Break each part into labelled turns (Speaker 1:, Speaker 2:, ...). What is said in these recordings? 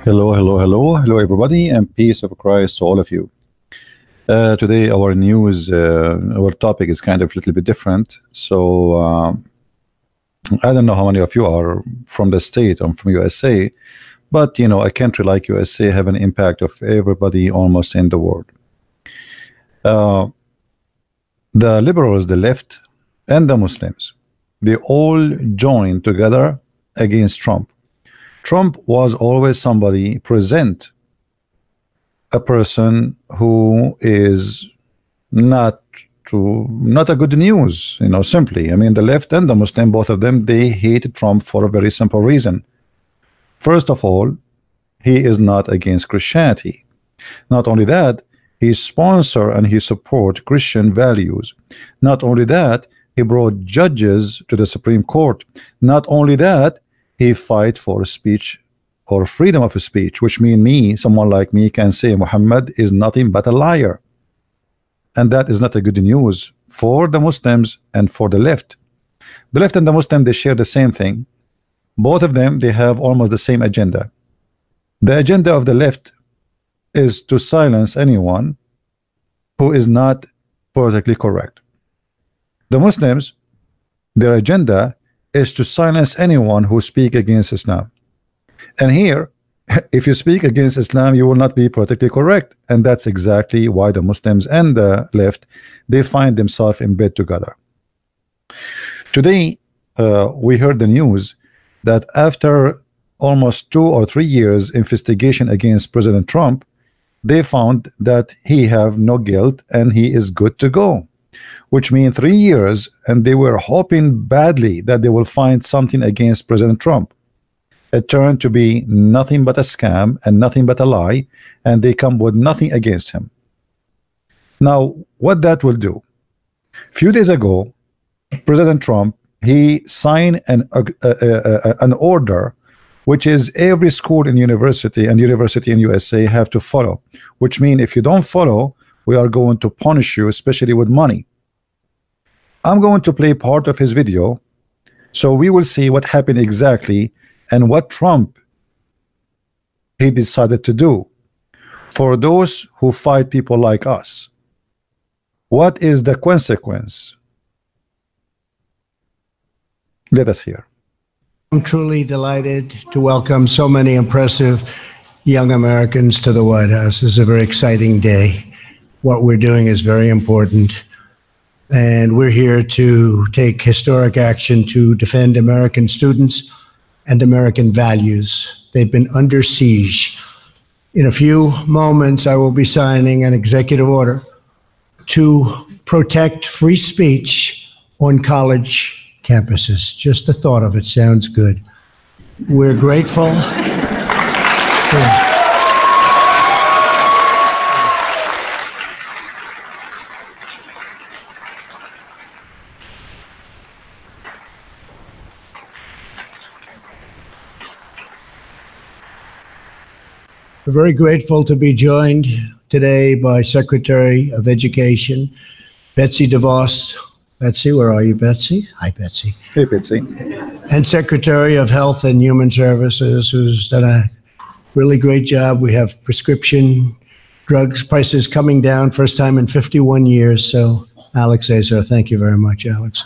Speaker 1: Hello, everybody, and peace of Christ to all of you. Today, our news, our topic is kind of a little bit different. So, I don't know how many of you are from the state. I'm from USA, but you know, a country like USA have an impact of everybody almost in the world. The liberals, the left, and the Muslims, they all joined together against Trump. Trump was always somebody present a person who is not a good news, you know, simply. I mean, the left and the Muslim, both of them, they hate Trump for a very simple reason. First of all, he is not against Christianity. Not only that, he sponsor and he support Christian values. Not only that, he brought judges to the Supreme Court. Not only that, he fight for speech or freedom of speech, which mean someone like me can say Muhammad is nothing but a liar. And that is not a good news for the Muslims and for the left. The left and the Muslim, they share the same thing. Both of them, they have almost the same agenda. The agenda of the left is to silence anyone who is not politically correct. The Muslims, their agenda is to silence anyone who speak against Islam. And here, if you speak against Islam, you will not be politically correct. And that's exactly why the Muslims and the left, they find themselves in bed together. Today, we heard the news that after almost 2 or 3 years investigation against President Trump, they found that he have no guilt and he is good to go. Which means 3 years, and they were hoping badly that they will find something against President Trump. It turned to be nothing but a scam and nothing but a lie, and they come with nothing against him. Now, what that will do? A few days ago, President Trump, he signed an order, which is every school and university in USA have to follow. Which means if you don't follow, we are going to punish you, especially with money. I'm going to play part of his video, so we will see what happened exactly and what Trump he decided to do for those who fight people like us. What is the consequence? Let us hear.
Speaker 2: I'm truly delighted to welcome so many impressive young Americans to the White House. This is a very exciting day. What we're doing is very important, and we're here to take historic action to defend American students and American values. They've been under siege. In a few moments, I will be signing an executive order to protect free speech on college campuses. Just the thought of it sounds good. We're grateful. We're very grateful to be joined today by Secretary of Education, Betsy DeVos. Betsy, where are you, Betsy? Hi, Betsy.
Speaker 1: Hey, Betsy.
Speaker 2: And Secretary of Health and Human Services, who's done a really great job. We have prescription drugs prices coming down, first time in 51 years. So, Alex Azar, thank you very much, Alex.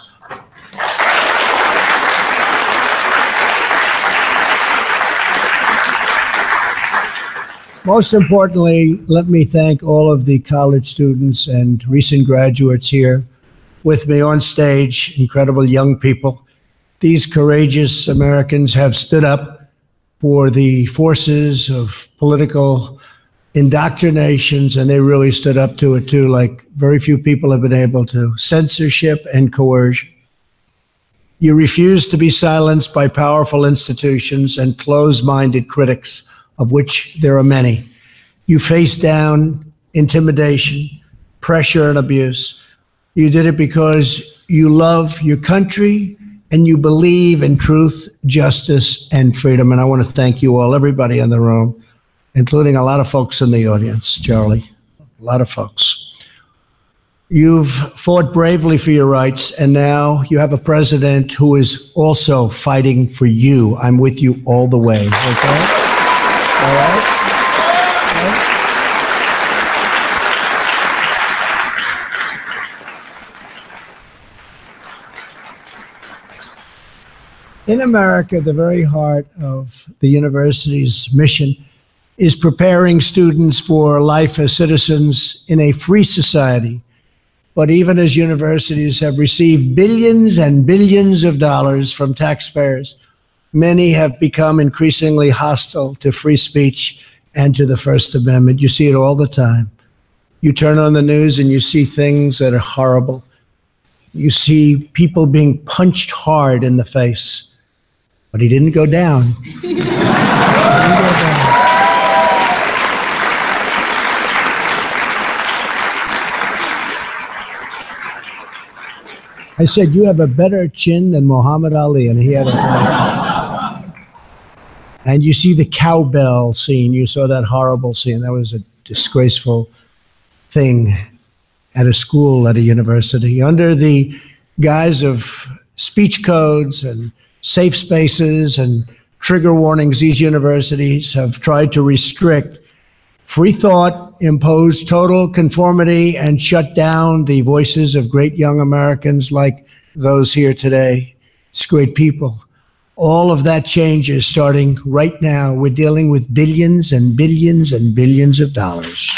Speaker 2: Most importantly, let me thank all of the college students and recent graduates here with me on stage, incredible young people. These courageous Americans have stood up for the forces of political indoctrinations, and they really stood up to it too, like very few people have been able to. Censorship and coercion. You refuse to be silenced by powerful institutions and closed-minded critics, of which there are many. You face down intimidation, pressure, and abuse. You did it because you love your country and you believe in truth, justice, and freedom. And I want to thank you all, everybody in the room, including a lot of folks in the audience, Charlie, a lot of folks. You've fought bravely for your rights, and now you have a president who is also fighting for you. I'm with you all the way. Okay? All right? Okay? In America, the very heart of the university's mission is preparing students for life as citizens in a free society. But even as universities have received billions and billions of dollars from taxpayers, many have become increasingly hostile to free speech and to the First Amendment. You see it all the time. You turn on the news and you see things that are horrible. You see people being punched hard in the face. But he didn't go down. He didn't go down. I said, you have a better chin than Muhammad Ali, and he had a better chin. And you see the cowbell scene. You saw that horrible scene. That was a disgraceful thing at a school, at a university. Under the guise of speech codes and safe spaces and trigger warnings, these universities have tried to restrict free thought, impose total conformity, and shut down the voices of great young Americans like those here today. It's great people. All of that changes starting right now. We're dealing with billions and billions and billions of dollars.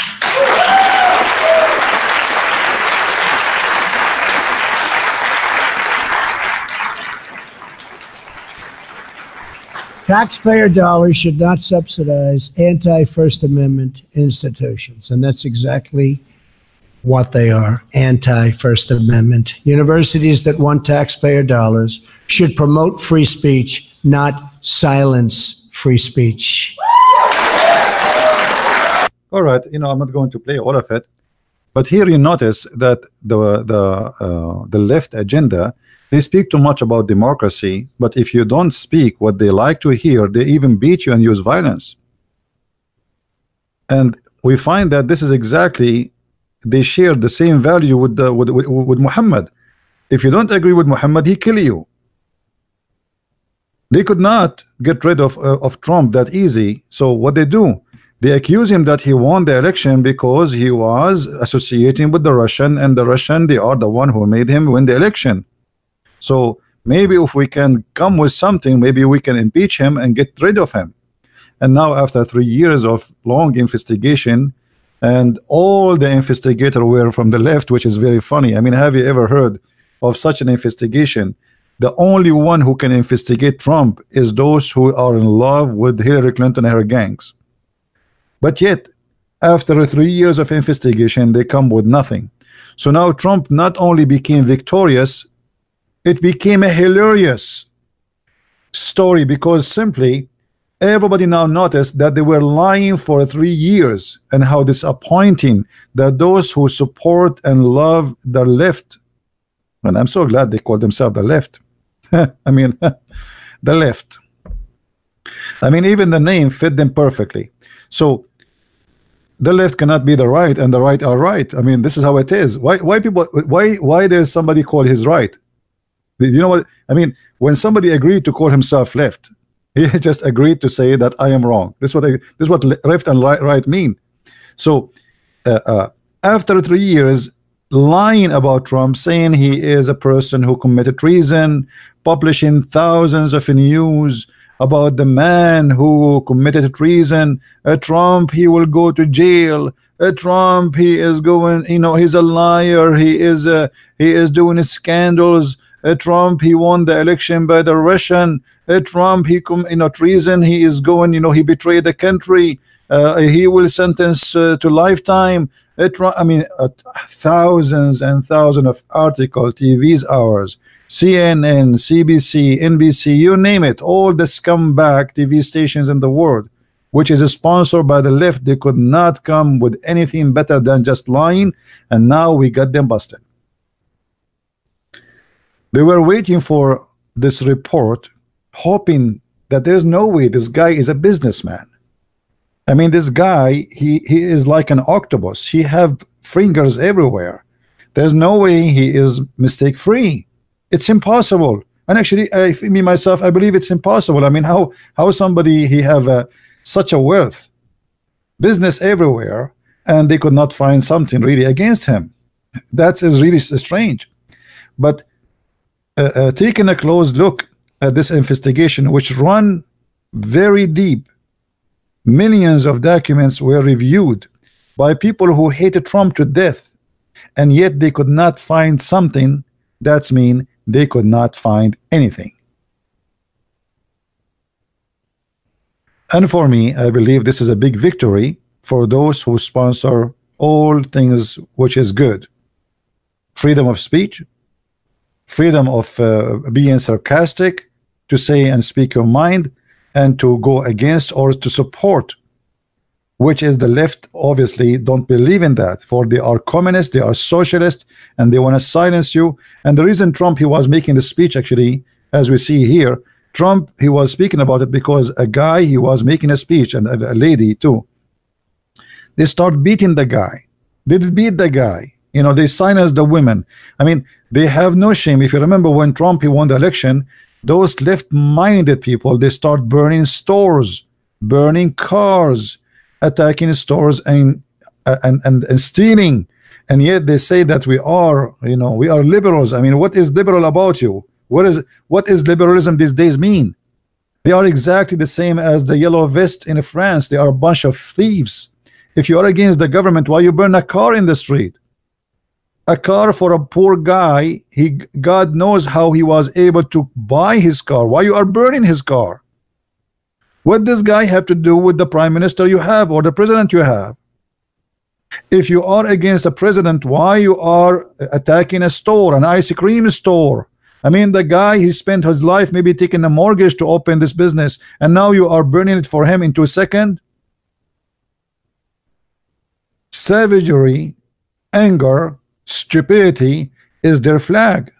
Speaker 2: Taxpayer dollars should not subsidize anti-First Amendment institutions, and that's exactly what they are, anti-First Amendment. Universities that want taxpayer dollars should promote free speech, not silence free speech.
Speaker 1: All right, I'm not going to play all of it, but here you notice that the left agenda, they speak too much about democracy, but if you don't speak what they like to hear, they even beat you and use violence. And we find that this is exactly, they share the same value with Muhammad. If you don't agree with Muhammad, he kill you. They could not get rid of Trump that easy. So what they do, they accuse him that he won the election because he was associating with the Russian, and the Russian, they are the one who made him win the election. So maybe if we can come with something, maybe we can impeach him and get rid of him. And now after 3 years of long investigation, and all the investigators were from the left, which is very funny. I mean, have you ever heard of such an investigation? The only one who can investigate Trump is those who are in love with Hillary Clinton and her gangs. But yet, after 3 years of investigation, they come with nothing. So now Trump not only became victorious, it became a hilarious story, because simply everybody now noticed that they were lying for 3 years, and how disappointing that those who support and love the left, and I'm so glad they call themselves the left. I mean, the left. I mean, even the name fit them perfectly. So the left cannot be the right, and the right are right. I mean, this is how it is. Why people? Why there's somebody called his right? You know what I mean? When somebody agreed to call himself left, he just agreed to say that I am wrong. This is what left and right mean. So after 3 years lying about Trump, saying he is a person who committed treason, publishing thousands of news about the man who committed treason, Trump, he will go to jail, Trump, he is going, he's a liar, he is doing scandals, Trump, he won the election by the Russian, Trump, he treason, he is going, he betrayed the country, he will sentence to lifetime. I mean, thousands and thousands of articles, TV's hours, CNN, CBC, NBC, you name it, all the scumbag TV stations in the world, which is sponsored by the left. They could not come with anything better than just lying, and now we got them busted. They were waiting for this report, hoping that there's no way this guy is a businessman. I mean, this guy, he is like an octopus. He have fingers everywhere. There's no way he is mistake free. It's impossible. And actually, me myself, I believe it's impossible. I mean, how somebody he have such a wealth, business everywhere, and they could not find something really against him. That's really strange. But taking a close look at this investigation, which run very deep, millions of documents were reviewed by people who hated Trump to death, and yet they could not find something. That's mean they could not find anything. And for me, I believe this is a big victory for those who sponsor all things which is good. Freedom of speech, freedom of being sarcastic, to say and speak your mind, and to go against or to support, which is the left obviously don't believe in that, for they are communists, they are socialists, and they want to silence you. And the reason Trump, he was making the speech, actually, as we see here, Trump, he was speaking about it because a guy, he was making a speech, and a lady too, they start beating the guy. They beat the guy, you know, they silence the women. I mean, they have no shame. If you remember when Trump, he won the election, those left-minded people, they start burning stores, burning cars, attacking stores, and stealing. And yet they say that we are, you know, we are liberals. I mean, what is liberal about you? What is liberalism these days mean? They are exactly the same as the yellow vest in France. They are a bunch of thieves. If you are against the government, why you burn a car in the street? A car for a poor guy, God knows how he was able to buy his car. Why you are burning his car? What does guy have to do with the prime minister you have or the president you have? If you are against the president, why you are attacking a store, an ice cream store? I mean, the guy, he spent his life maybe taking a mortgage to open this business, and now you are burning it for him into a second. Savagery, anger, stupidity is their flag.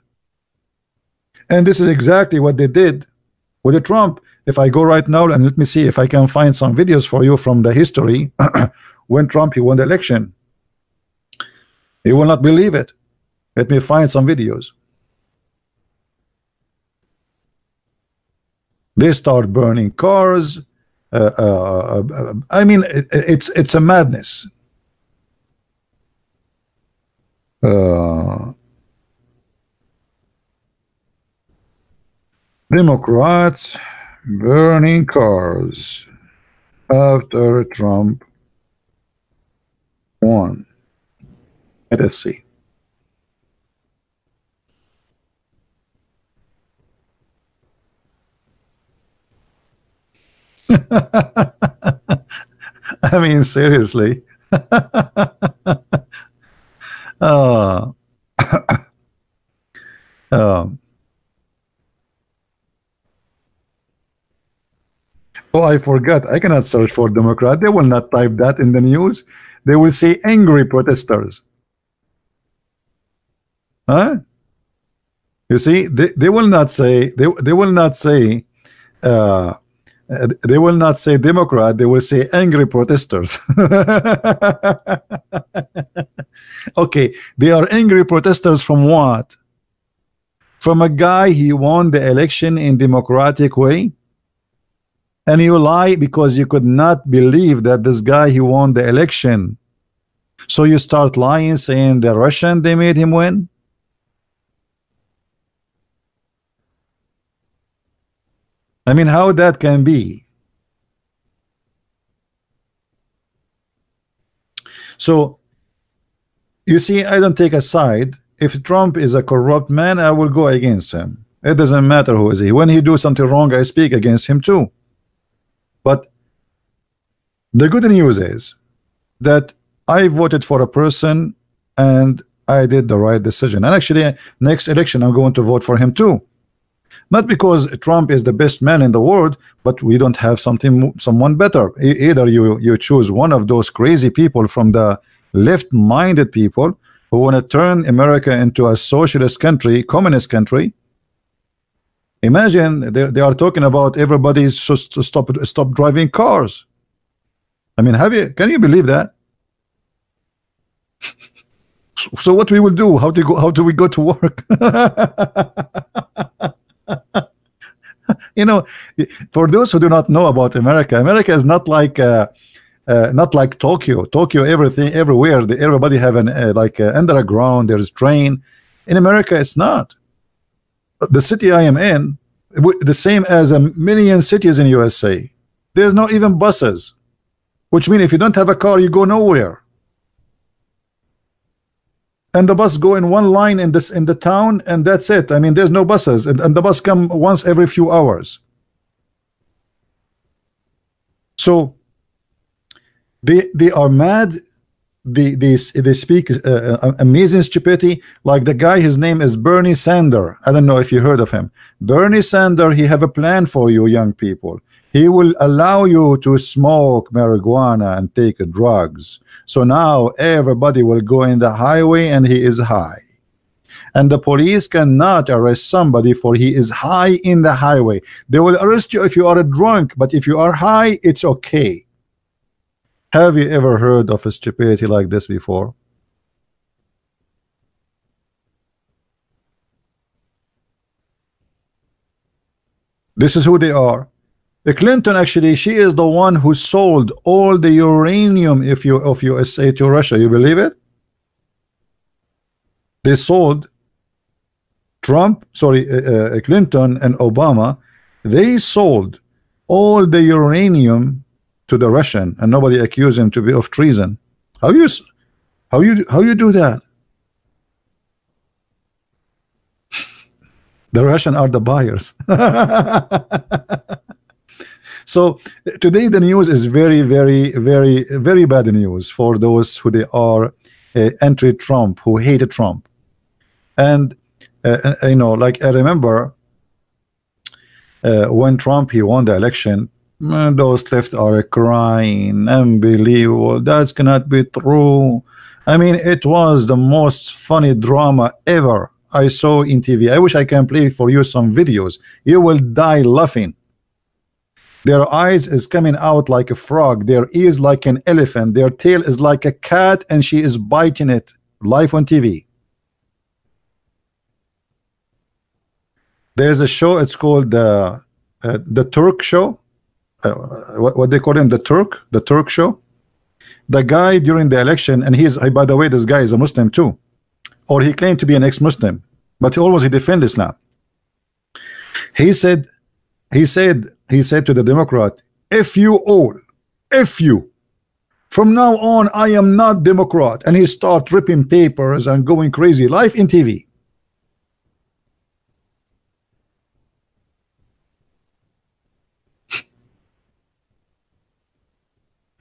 Speaker 1: And this is exactly what they did with the Trump. If I go right now and let me see if I can find some videos for you from the history when Trump, he won the election. You will not believe it. Let me find some videos. They start burning cars. I mean, it's a madness. Democrats burning cars after Trump won. Let us see. I mean, seriously. Oh, I forgot. I cannot search for Democrat. They will not type that in the news. They will say angry protesters. Huh? You see, they will not say they will not say they will not say Democrat. They will say angry protesters. Okay, they are angry protesters from what? From a guy, he won the election in democratic way, and you lie because you could not believe that this guy, he won the election. So you start lying, saying the Russian, they made him win. I mean, how that can be? So you see, I don't take a side. If Trump is a corrupt man, I will go against him. It doesn't matter who is he. When he do something wrong, I speak against him too. But the good news is that I voted for a person and I did the right decision. And actually, next election, I'm going to vote for him too. Not because Trump is the best man in the world, but we don't have someone better. Either you choose one of those crazy people from the left-minded people who want to turn America into a socialist country, communist country. Imagine they are talking about everybody just to stop driving cars. I mean, can you believe that? So what we will do? How to go? How do we go to work? You know, for those who do not know about America, America is not like Tokyo. Tokyo, everything, everywhere, everybody have an underground. There's train. In America, it's not. The city I am in, the same as a million cities in USA. There's not even buses, which means if you don't have a car, you go nowhere. And the bus go in one line in the town, and that's it. I mean, there's no buses, and the bus come once every few hours. So they are mad. They speak amazing stupidity. Like the guy, his name is Bernie Sanders. I don't know if you heard of him. Bernie Sanders, he have a plan for you young people. He will allow you to smoke marijuana and take drugs. So now everybody will go in the highway and he is high. And the police cannot arrest somebody for he is high in the highway. They will arrest you if you are drunk, but if you are high, it's okay. Have you ever heard of a stupidity like this before? This is who they are. Clinton, actually, she is the one who sold all the uranium of USA to Russia. You believe it? They sold Clinton and Obama. They sold all the uranium to the Russian, and nobody accused him to be of treason. How you do that? The Russian are the buyers. So today the news is very, very, very, very bad news for those who they are anti-Trump, who hate Trump. And you know, like I remember when Trump he won the election, those left are crying, unbelievable, that cannot be true. I mean, it was the most funny drama ever I saw in TV. I wish I can play for you some videos. You will die laughing. Their eyes is coming out like a frog, their ears like an elephant, their tail is like a cat, and she is biting it live on TV. There's a show, it's called the Turk show. What they call him, the Turk show. The guy during the election, and by the way, this guy is a Muslim too, or he claimed to be an ex-Muslim, but he defend Islam. He said to the Democrat, if you from now on I am not Democrat, and he start ripping papers and going crazy live in TV.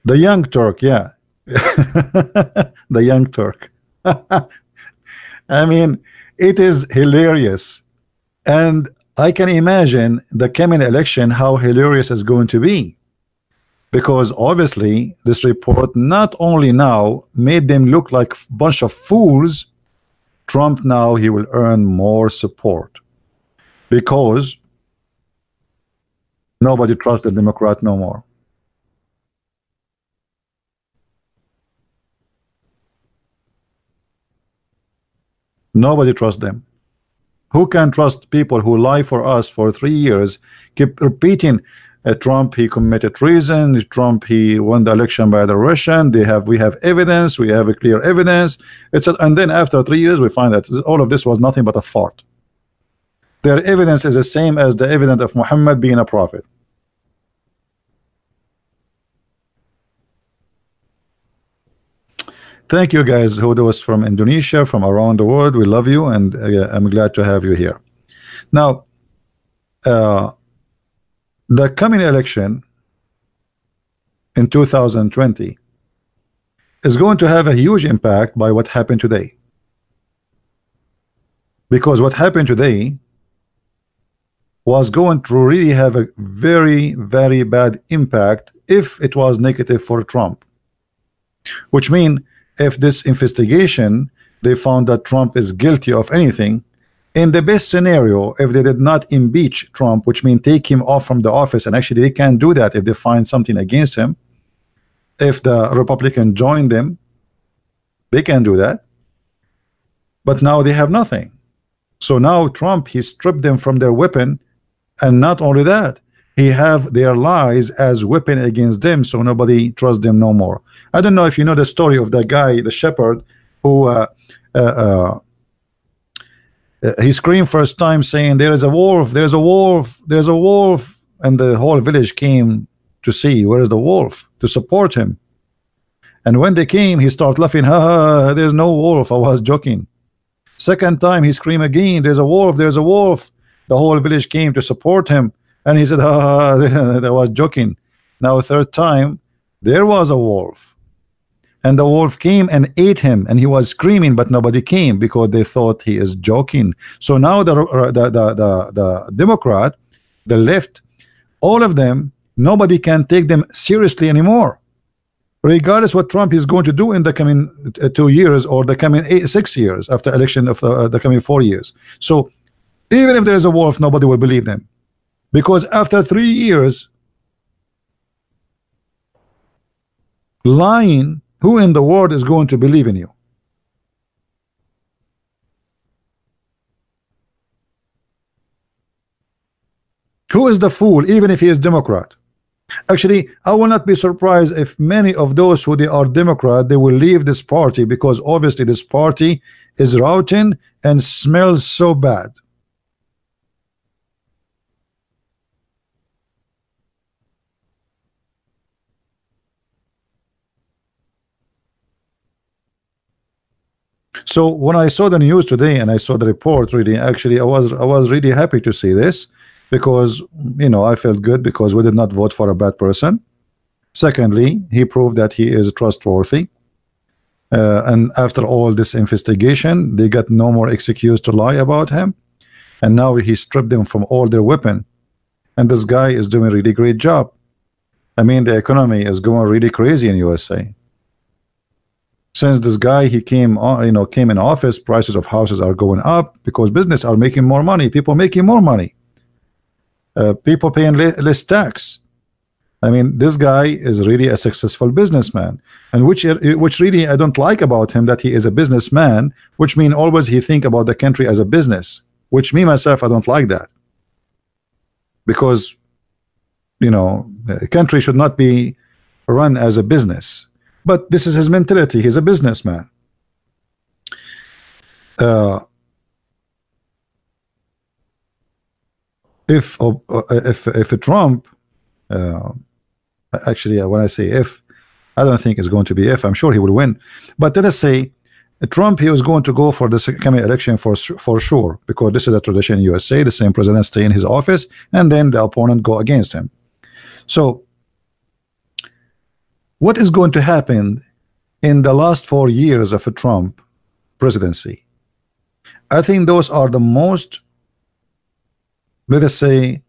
Speaker 1: The young Turk, yeah. The young Turk. I mean, it is hilarious, and I can imagine the coming election how hilarious it's going to be, because obviously this report not only now made them look like a bunch of fools. Trump now he will earn more support because nobody trusts the Democrat no more. Nobody trusts them. Who can trust people who lie for us for 3 years, keep repeating Trump he committed treason, Trump he won the election by the Russian, we have evidence, we have a clear evidence, and then after 3 years we find that all of this was nothing but a fart. Their evidence is the same as the evidence of Muhammad being a prophet. Thank you guys who was from Indonesia, from around the world. We love you, and I'm glad to have you here. Now, the coming election in 2020 is going to have a huge impact by what happened today. Because what happened today was going to really have a very, very bad impact if it was negative for Trump. Which means if this investigation they found that Trump is guilty of anything, in the best scenario, if they did not impeach Trump, which means take him off from the office, and actually they can do that if they find something against him, if the Republican join them, they can do that. but now they have nothing. So now Trump, he stripped them from their weapon, and not only that, he have their lies as weapon against them, so nobody trusts them no more. I don't know if you know the story of the guy, the shepherd, who he screamed first time saying, there is a wolf, there's a wolf, there's a wolf, and the whole village came to see where is the wolf, to support him. And when they came, he started laughing, ha ha, there's no wolf, I was joking. Second time he screamed again, there's a wolf, there's a wolf. The whole village came to support him, and he said, ha ha, I was joking. Now third time, there was a wolf, and the wolf came and ate him, and he was screaming, but nobody came because they thought he is joking. So now the Democrat, the left, all of them, nobody can take them seriously anymore, regardless what Trump is going to do in the coming 2 years or the coming 6 years after election of the coming 4 years. So even if there is a wolf, nobody will believe them, because after 3 years lying, who in the world is going to believe in you? Who is the fool, even if he is Democrat? Actually, I will not be surprised if many of those who they are Democrat, they will leave this party, because obviously this party is rotten and smells so bad. So when I saw the news today and I saw the report, really, actually, I was really happy to see this, because you know, I felt good because we did not vote for a bad person. Secondly, he proved that he is trustworthy, and after all this investigation, they got no more excuse to lie about him, and now he stripped them from all their weapon, and this guy is doing a really great job. I mean, the economy is going really crazy in USA. Since this guy, he came on, you know, came in office, prices of houses are going up because business are making more money, people making more money, people paying less tax. I mean, this guy is really a successful businessman, and which really I don't like about him, that he is a businessman, which mean always he think about the country as a business, which me myself, I don't like that, because you know, a country should not be run as a business. But this is his mentality. He's a businessman. If Trump, actually, when I say if, I don't think it's going to be if. I'm sure he will win. But let us say Trump, he was going to go for this coming election for sure, because this is a tradition in USA. The same president stay in his office, and then the opponent go against him. So what is going to happen in the last 4 years of a Trump presidency? I think those are the most, let us say,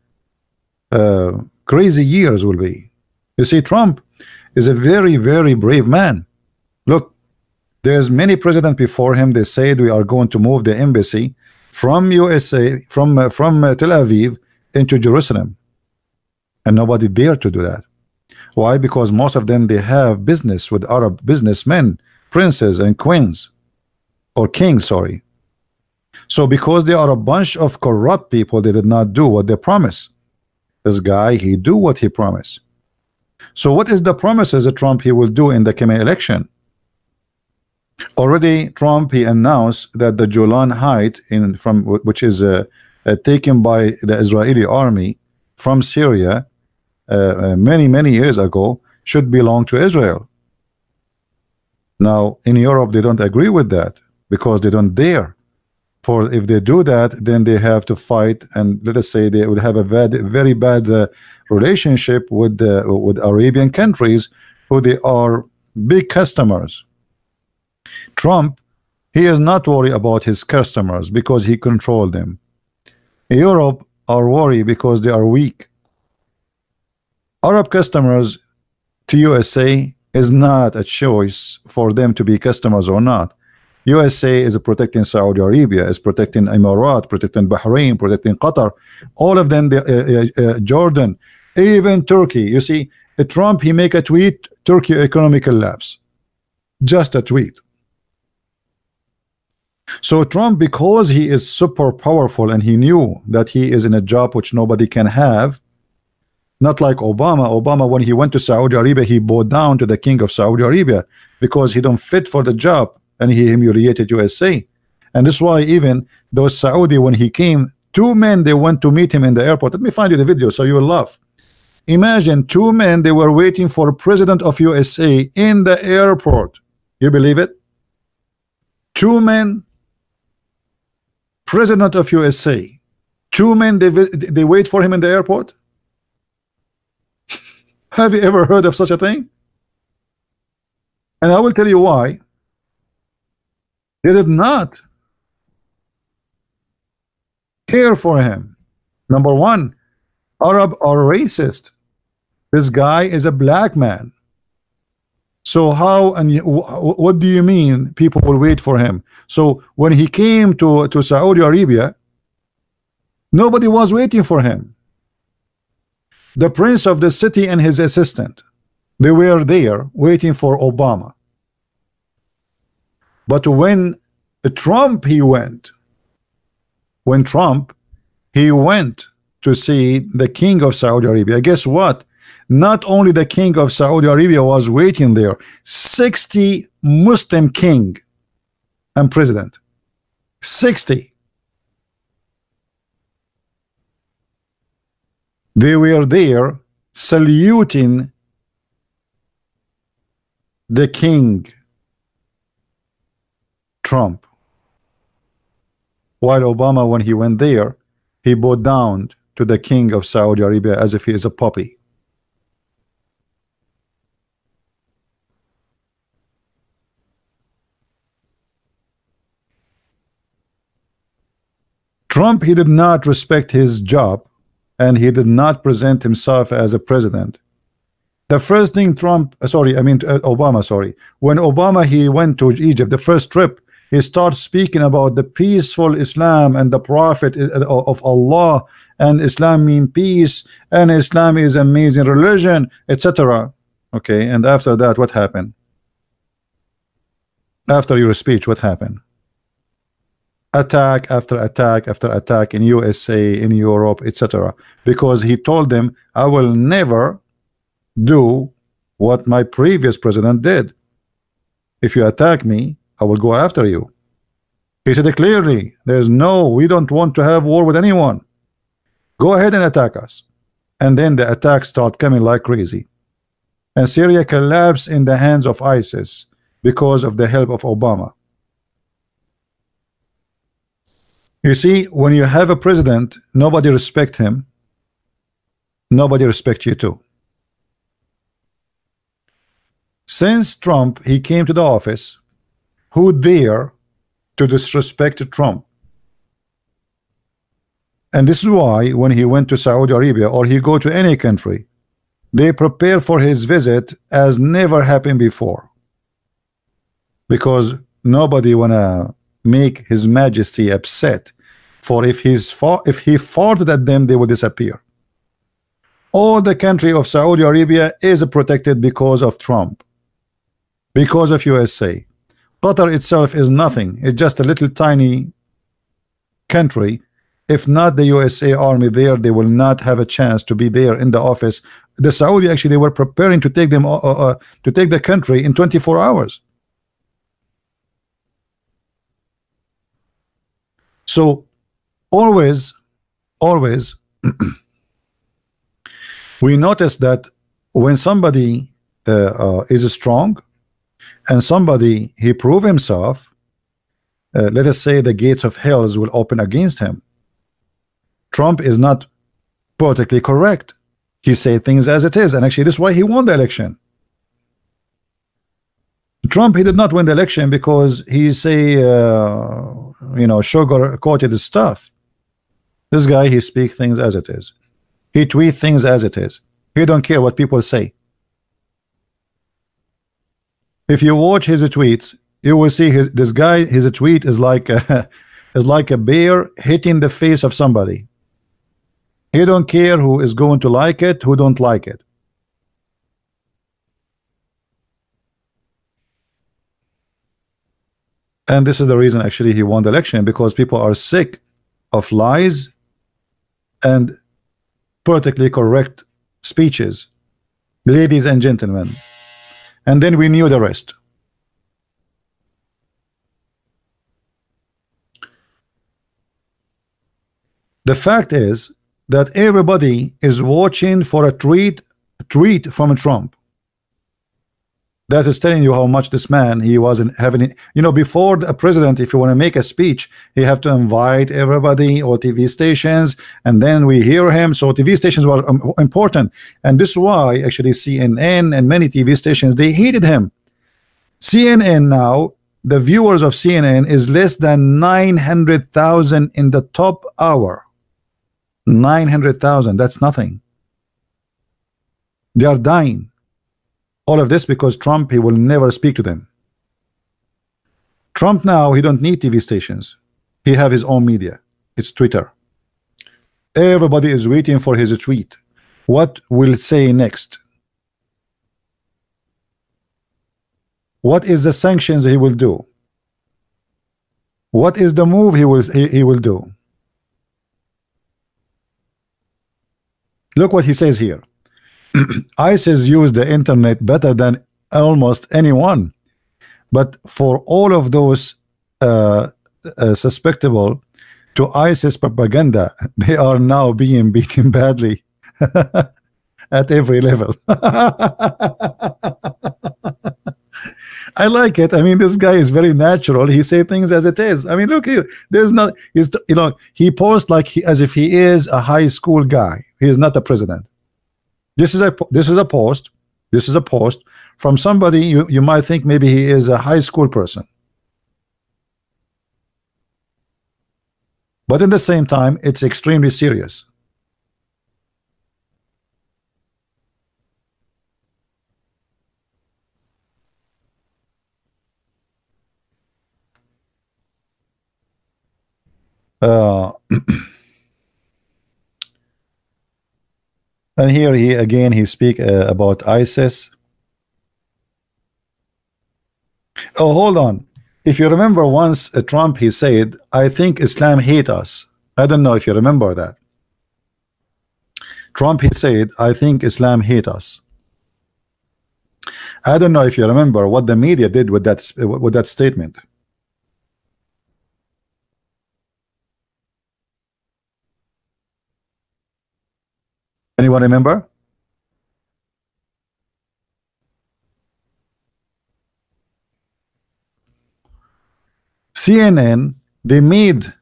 Speaker 1: crazy years will be. You see, Trump is a very, very brave man. Look, there's many presidents before him. They said we are going to move the embassy from USA, from Tel Aviv into Jerusalem, and nobody dared to do that. Why? Because most of them, they have business with Arab businessmen, princes and queens, or kings, sorry. So because they are a bunch of corrupt people, they did not do what they promised. This guy, he do what he promised. So what is the promises that Trump he will do in the coming election? Already Trump, he announced that the Golan Heights, which is taken by the Israeli army from Syria, many years ago, should belong to Israel. Now in Europe they don't agree with that, because they don't dare. For if they do that, then they have to fight, and let us say they would have a very bad relationship with Arabian countries, who they are big customers. Trump, he is not worried about his customers because he controls them. Europe are worried because they are weak. Arab customers to USA is not a choice for them to be customers or not. USA is protecting Saudi Arabia, is protecting Emirat, protecting Bahrain, protecting Qatar, all of them, Jordan, even Turkey. You see, Trump, he make a tweet, Turkey economic collapse. Just a tweet. So Trump, because he is super powerful and he knew that he is in a job which nobody can have, not like Obama. Obama, when he went to Saudi Arabia, he bowed down to the king of Saudi Arabia because he don't fit for the job, and he humiliated USA. And this is why even those Saudi, when he came, two men, they went to meet him in the airport. Let me find you the video so you will laugh. Imagine two men, they were waiting for president of USA in the airport. You believe it? Two men, president of USA. Two men, they wait for him in the airport. Have you ever heard of such a thing? And I will tell you why. They did not care for him. Number one, Arab are racist. This guy is a black man. So how and what do you mean people will wait for him? So when he came to Saudi Arabia, nobody was waiting for him. The prince of the city and his assistant, they were there waiting for Obama. But when Trump he went to see the king of Saudi Arabia, guess what? Not only the king of Saudi Arabia was waiting there, 60 Muslim king and president, 60. They were there saluting the king Trump, while Obama, when he went there, he bowed down to the king of Saudi Arabia as if he is a puppy. Trump, he did not respect his job, and he did not present himself as a president. The first thing Obama, sorry, when Obama he went to Egypt, the first trip, he starts speaking about the peaceful Islam and the prophet of Allah, and Islam mean peace, and Islam is amazing religion, etc. Okay, and after that, what happened? After your speech, what happened? Attack after attack after attack in USA, in Europe, etc. Because he told them, I will never do what my previous president did. If you attack me, I will go after you. He said it clearly, we don't want to have war with anyone. Go ahead and attack us. And then the attacks start coming like crazy. And Syria collapsed in the hands of ISIS because of the help of Obama. You see, when you have a president, nobody respects him. Nobody respects you too. Since Trump, he came to the office, who dare to disrespect Trump? And this is why when he went to Saudi Arabia, or he go to any country, they prepare for his visit as never happened before. Because nobody wanna make his majesty upset, for if he farted at them, they will disappear. All the country of Saudi Arabia is protected because of Trump, because of USA. Qatar itself is nothing. It's just a little tiny country. If not the USA army there, they will not have a chance to be there in the office. The Saudi, actually, they were preparing to take them to take the country in 24 hours. So always we notice that when somebody is strong and somebody he prove himself, let us say the gates of hells will open against him. Trump is not politically correct. He say things as it is, and actually this is why he won the election. Trump, he did not win the election because he say sugar coated stuff. This guy, he speak things as it is. He tweet things as it is. He don't care what people say. If you watch his tweets, you will see his tweet is like a bear hitting the face of somebody. He don't care who is going to like it, who don't like it. And this is the reason actually he won the election, because people are sick of lies and politically correct speeches, ladies and gentlemen. And then we knew the rest. The fact is that everybody is watching for a tweet from Trump. That is telling you how much this man, he wasn't having, you know, before a president, if you want to make a speech, you have to invite everybody or TV stations, and then we hear him. So TV stations were important, and this is why actually CNN and many TV stations, they hated him. CNN now, the viewers of CNN is less than 900,000 in the top hour. 900,000, that's nothing. They are dying. All of this because Trump, he will never speak to them. Trump now, he don't need TV stations. He have his own media. It's Twitter. Everybody is waiting for his tweet. What will it say next? What is the sanctions he will do? What is the move he will do? Look what he says here. ISIS use the internet better than almost anyone, but for all of those susceptible to ISIS propaganda, they are now being beaten badly at every level. I like it. I mean, this guy is very natural. He say things as it is. I mean, look here. There's not. He's, you know, he posts like as if he is a high school guy. He is not a president. This is a post. This is a post from somebody you might think maybe he is a high school person, but at the same time, it's extremely serious. And here he speak about ISIS. Oh, hold on. If you remember once Trump, he said, I think Islam hate us. I don't know if you remember that. Trump, he said, I think Islam hate us. I don't know if you remember what the media did with that statement. Anyone remember? CNN, they made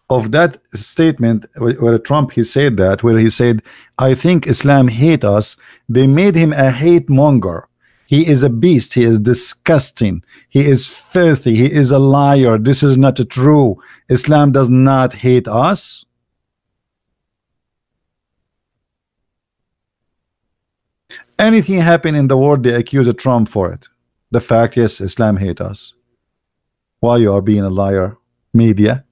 Speaker 1: of that statement where Trump, he said that, where he said, I think Islam hate us, they made him a hate monger. He is a beast. He is disgusting. He is filthy. He is a liar. This is not true. Islam does not hate us. Anything happen in the world, they accuse Trump for it. The fact, yes, Islam hate us. Why you are being a liar, media?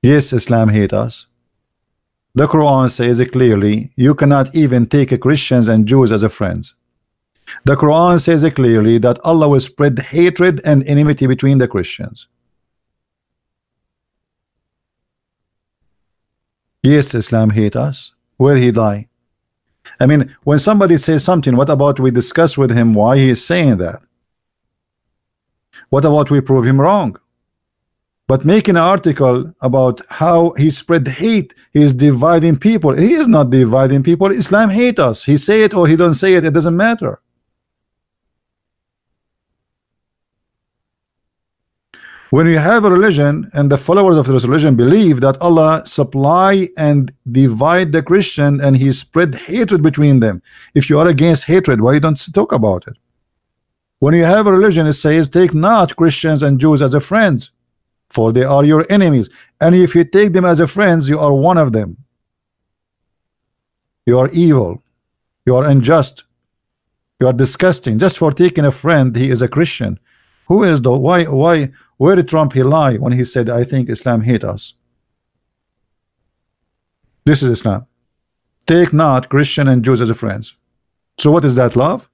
Speaker 1: Yes, Islam hate us. The Quran says it clearly, you cannot even take Christians and Jews as a friends. The Quran says it clearly that Allah will spread hatred and enmity between the Christians. Yes, Islam hate us. Where he lie? I mean, when somebody says something, what about we discuss with him why he is saying that? What about we prove him wrong? But making an article about how he spread hate, he is dividing people. He is not dividing people. Islam hate us. He say it or he don't say it, it doesn't matter. When you have a religion and the followers of this religion believe that Allah supply and divide the Christian and he spread hatred between them. If you are against hatred, why you don't talk about it? When you have a religion, it says take not Christians and Jews as a friends, for they are your enemies, and if you take them as a friends, you are one of them. You are evil, you are unjust, you are disgusting. Just for taking a friend, he is a Christian. Who is the where did Trump he lie when he said I think Islam hate us? This is Islam. Take not Christian and Jews as a friends. So what is that love?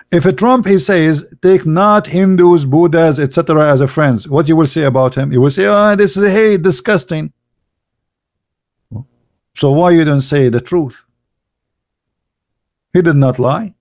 Speaker 1: If a Trump he says take not Hindus, Buddhas, etc. as a friends, what you will say about him? You will say, oh, this is hate, disgusting. So why you don't say the truth? He did not lie.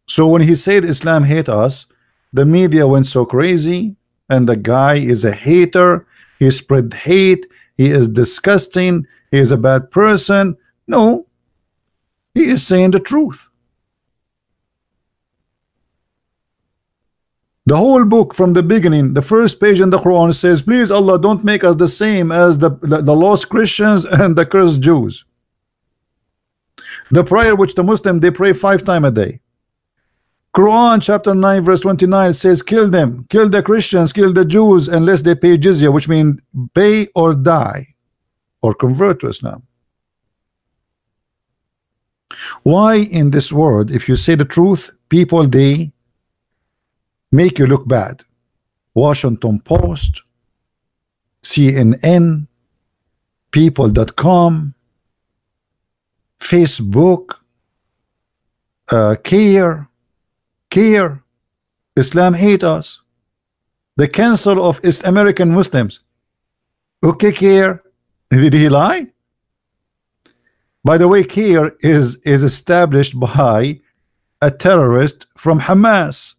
Speaker 1: So when he said Islam hate us, the media went so crazy, and the guy is a hater. He spread hate. He is disgusting. He is a bad person. No, he is saying the truth. The whole book from the beginning, the first page in the Quran says, please Allah, don't make us the same as the lost Christians and the cursed Jews. The prayer which the Muslim they pray 5 times a day. Quran chapter 9 verse 29 says, kill them, kill the Christians, kill the Jews unless they pay jizya, which means pay or die or convert to Islam. Why in this world, if you say the truth, people they make you look bad? Washington Post, CNN, people.com, Facebook, care, Islam hate us. The Council of East American Muslims. Okay, care. Did he lie? By the way, care is established by a terrorist from Hamas.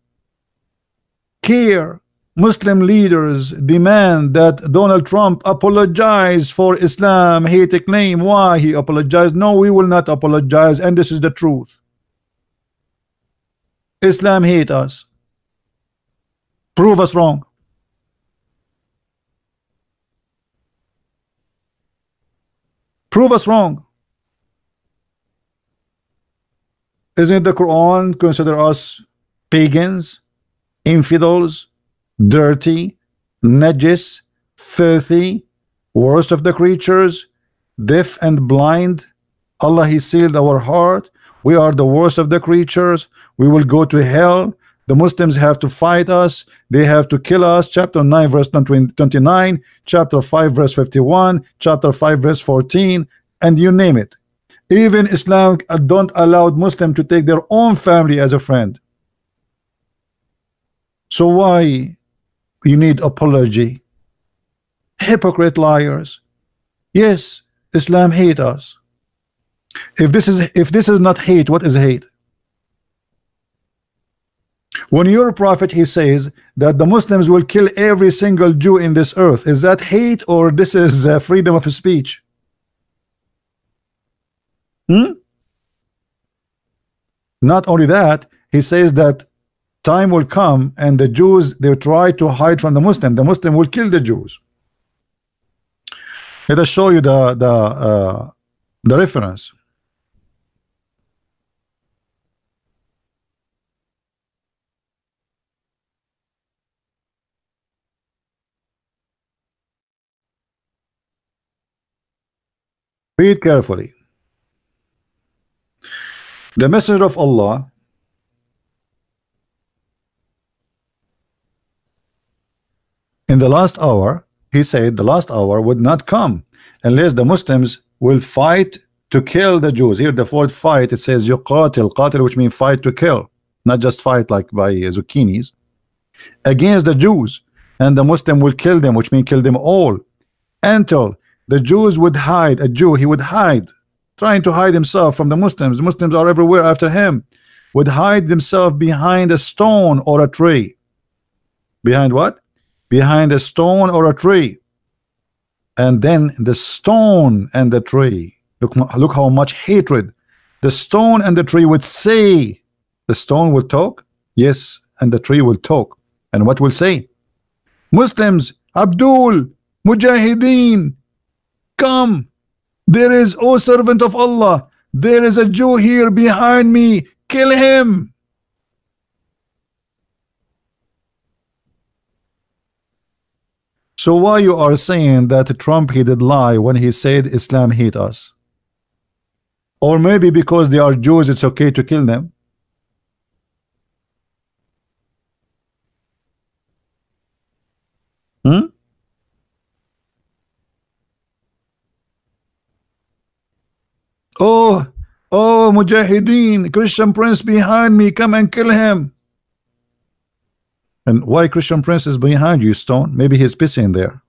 Speaker 1: Care. Muslim leaders demand that Donald Trump apologize for Islam hate claim. Why he apologized? No, we will not apologize, and this is the truth. Islam hate us. Prove us wrong. Prove us wrong. Isn't the Quran consider us pagans, infidels, dirty, najis, filthy, worst of the creatures, deaf and blind? Allah he sealed our heart. We are the worst of the creatures. We will go to hell. The Muslims have to fight us. They have to kill us. Chapter 9 verse 29, chapter 5 verse 51, chapter 5 verse 14, and you name it. Even Islam don't allow Muslim to take their own family as a friend. So why you need apology? Hypocrite liars. Yes, Islam hate us. If this is not hate, what is hate? When your prophet he says that the Muslims will kill every single Jew in this earth, is that hate or this is freedom of speech? Not only that, he says that time will come and the Jews they will try to hide from the Muslim. The Muslim will kill the Jews. Let us show you the reference. Read carefully. The Messenger of Allah in the last hour, he said the last hour would not come unless the Muslims will fight to kill the Jews. Here the word fight, it says yuqatil, qatil, which means fight to kill, not just fight like by zucchinis, against the Jews, and the Muslim will kill them, which means kill them all, until the Jews would hide. A Jew, he would hide, trying to hide himself from the Muslims. The Muslims are everywhere after him. Would hide himself behind a stone or a tree. Behind what? Behind a stone or a tree. And then the stone and the tree, look how much hatred. The stone and the tree would say. The stone will talk, yes, and the tree will talk. And what will say? Muslims, Abdul, Mujahideen, come. There is, O servant of Allah, there is a Jew here behind me, kill him. So why you are saying that Trump he did lie when he said Islam hate us? Or maybe because they are Jews it's okay to kill them? Oh, oh, Mujahideen, Christian Prince behind me, come and kill him. And why Christian Prince is behind you, Stone? Maybe he's pissing there.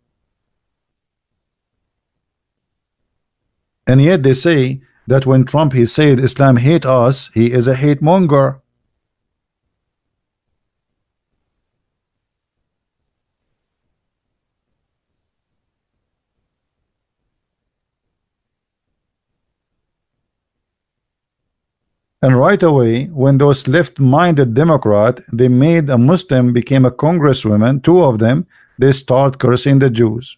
Speaker 1: And yet they say that when Trump he said Islam hate us, he is a hate monger. And right away, when those left-minded Democrat, they made a Muslim became a congresswoman, two of them, they start cursing the Jews.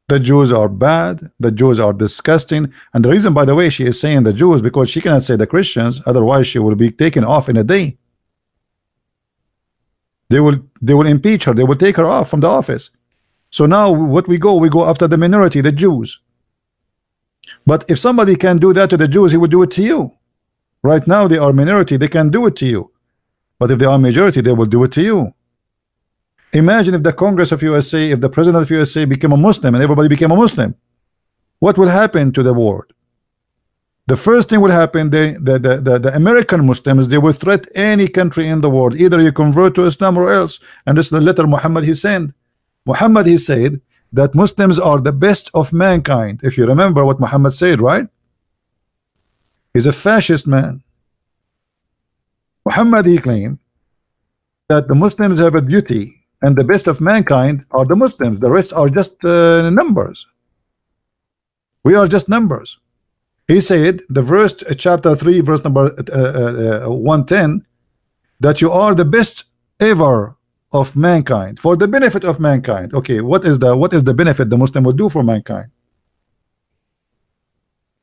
Speaker 1: The Jews are bad, the Jews are disgusting. And the reason, by the way, she is saying the Jews, because she cannot say the Christians, otherwise she will be taken off in a day. They will impeach her, they will take her off from the office. So now what we go after the minority, the Jews. But if somebody can do that to the Jews, he will do it to you. Right now they are minority, they can do it to you. But if they are majority, they will do it to you. Imagine if the Congress of USA, if the President of USA became a Muslim and everybody became a Muslim, what will happen to the world? The first thing will happen, the American Muslims, they will threat any country in the world. Either you convert to Islam or else. And this is the letter Muhammad he sent. Muhammad he said that Muslims are the best of mankind. If you remember what Muhammad said, right? He's a fascist man. Muhammad he claimed that the Muslims have a duty, and the best of mankind are the Muslims. The rest are just numbers. We are just numbers. He said, the verse, chapter 3, verse number 110, that you are the best ever of mankind, for the benefit of mankind. Okay, what is the benefit the Muslim will do for mankind?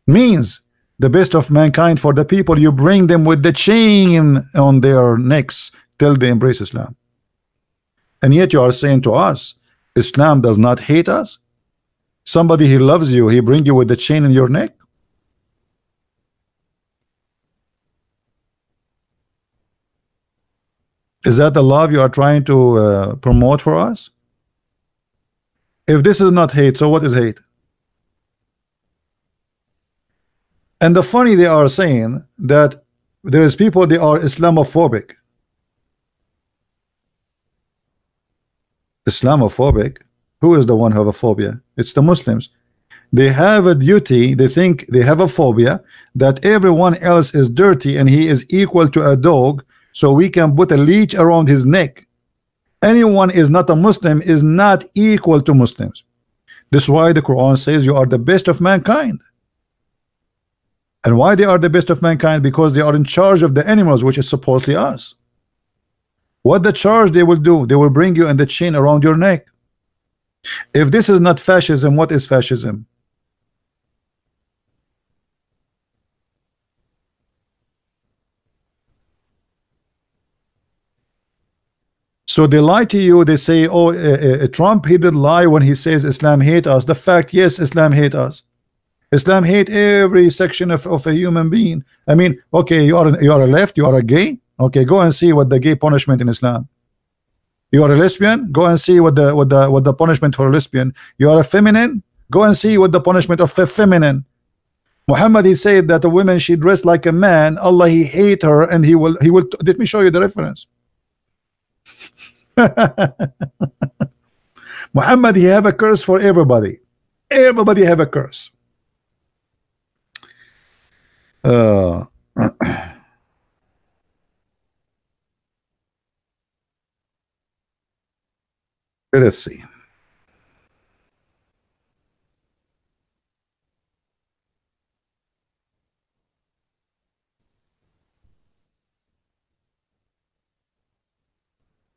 Speaker 1: Means the best of mankind for the people, you bring them with the chain on their necks till they embrace Islam. And yet you are saying to us, Islam does not hate us. Somebody he loves you, he bring you with the chain in your neck. Is that the love you are trying to promote for us? If this is not hate, so what is hate? And the funny, they are saying that there is people, they are Islamophobic. Islamophobic? Who is the one who have a phobia? It's the Muslims. They have a duty, they think they have a phobia that everyone else is dirty and he is equal to a dog, so we can put a leash around his neck. Anyone is not a Muslim is not equal to Muslims. This is why the Quran says you are the best of mankind. And why they are the best of mankind? Because they are in charge of the animals, which is supposedly us. What the charge they will do? They will bring you in the chain around your neck. If this is not fascism, what is fascism? So they lie to you. They say, oh, Trump, he did lie when he says Islam hate us. The fact, yes, Islam hate us. Islam hate every section of a human being. I mean, okay, you are a left, you are a gay. Okay, go and see what the gay punishment in Islam. You are a lesbian, go and see what the punishment for a lesbian. You are a feminine, go and see what the punishment of a feminine. Muhammad he said that a woman she dressed like a man, Allah he hate her, and he will let me show you the reference. Muhammad he have a curse for everybody. Everybody have a curse. Let us see.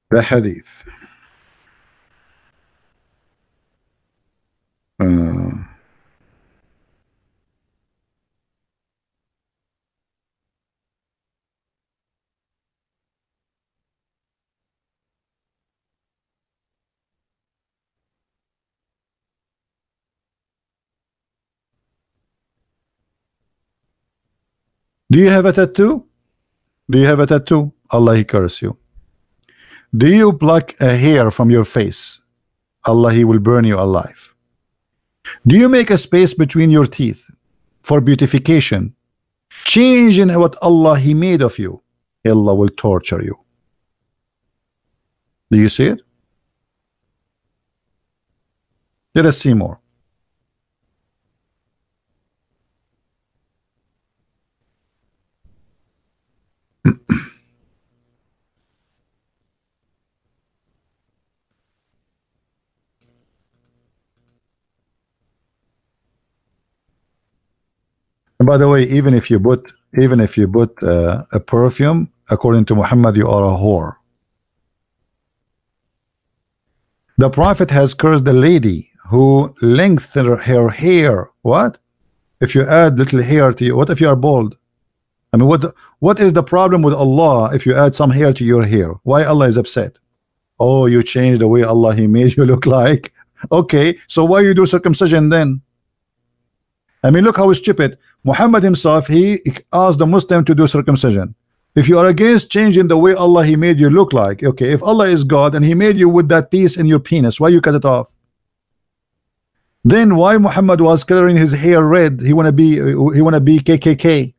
Speaker 1: The hadith. Do you have a tattoo? Do you have a tattoo? Allah he curse you. Do you pluck a hair from your face? Allah he will burn you alive. Do you make a space between your teeth? for beautification, changing what Allah He made of you, Allah will torture you. Do you see it? Let us see more. And by the way, even if you put a perfume, according to Muhammad, you are a whore. The Prophet has cursed the lady who lengthened her hair. What? If you add little hair to you, what if you are bald? I mean, what is the problem with Allah if you add some hair to your hair? Why Allah is upset? Oh, you changed the way Allah He made you look like. Okay, so why you do circumcision then? I mean, look how stupid. Muhammad himself, he asked the Muslim to do circumcision. If you are against changing the way Allah He made you look like, okay, if Allah is God and He made you with that piece in your penis, why you cut it off? Then why Muhammad was coloring his hair red? He wanna be KKK.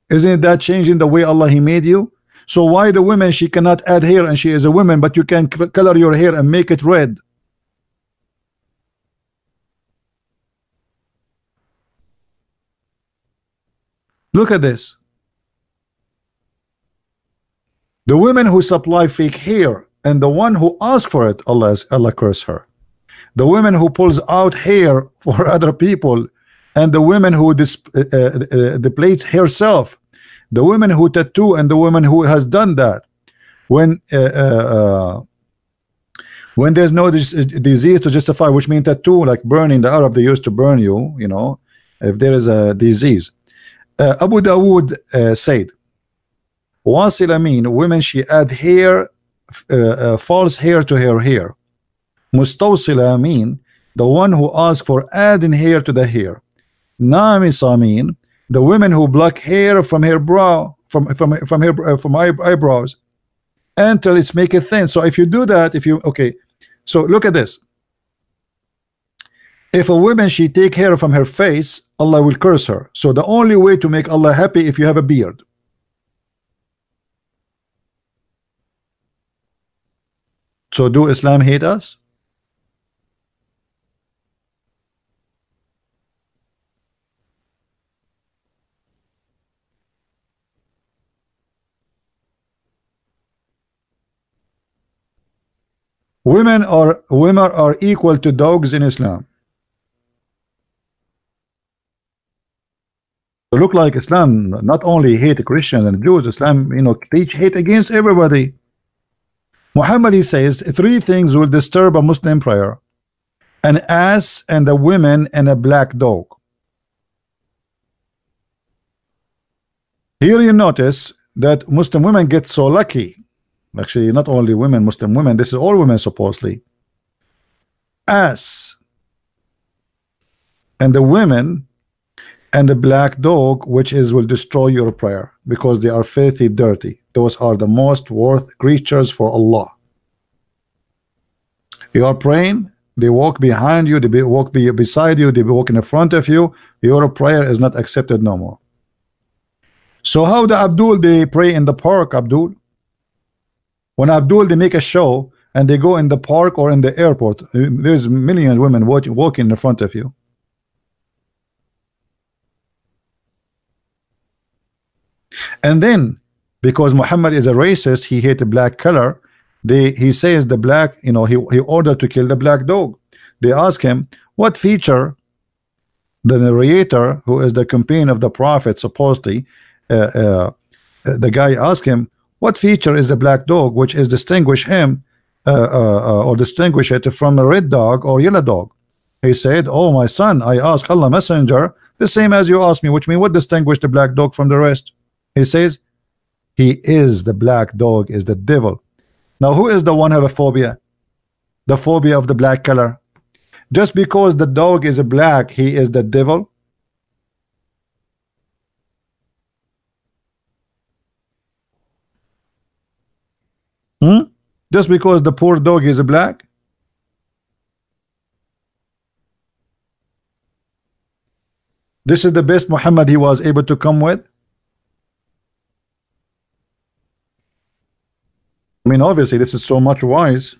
Speaker 1: Isn't that changing the way Allah He made you? So why the woman, she cannot add hair and she is a woman, but you can color your hair and make it red? Look at this. The women who supply fake hair and the one who asks for it, Allah curse her. The women who pulls out hair for other people, and the women who deplates herself, the women who tattoo, and the woman who has done that. When there's no disease to justify, which means tattoo, like burning, the Arab, they used to burn you, you know, if there is a disease. Abu Dawood said, Wasila mean women, she add hair, false hair to her hair. Mustawsila mean the one who asks for adding hair to the hair. Namisa mean the women who block hair from her brow, from eyebrows until it's make it thin. So if you do that, okay, so look at this. If a woman, she take hair from her face, Allah will curse her. So the only way to make Allah happy, if you have a beard. So do Islam hate us? Women are equal to dogs in Islam. To look like Islam not only hate Christians and Jews, Islam, you know, teach hate against everybody. Muhammad, he says 3 things will disturb a Muslim prayer: an ass and a woman and a black dog. Here you notice that Muslim women get so lucky. Actually, not only women, Muslim women, this is all women supposedly. Ass and the women and the black dog, which will destroy your prayer because they are filthy, dirty. Those are the most worth creatures for Allah. You are praying, they walk behind you, they walk beside you, they walk in front of you. Your prayer is not accepted no more. So how the Abdul, they pray in the park, Abdul? When Abdul, they make a show and they go in the park or in the airport, there's millions of women walking in front of you. And then, because Muhammad is a racist, he hates black color. He says the black, you know, he ordered to kill the black dog. They ask him, what feature? The narrator, who is the companion of the Prophet, supposedly, the guy asked him, what feature is the black dog which is distinguish him or distinguish it from a red dog or yellow dog? He said, oh my son, I ask Allah Messenger the same as you asked me, which means what distinguish the black dog from the rest? He says, he is the black dog, is the devil. Now who is the one have a phobia? The phobia of the black color. Just because the dog is a black, he is the devil? Just because the poor dog is a black? This is the best Muhammad he was able to come with. I mean, obviously, this is so much wise.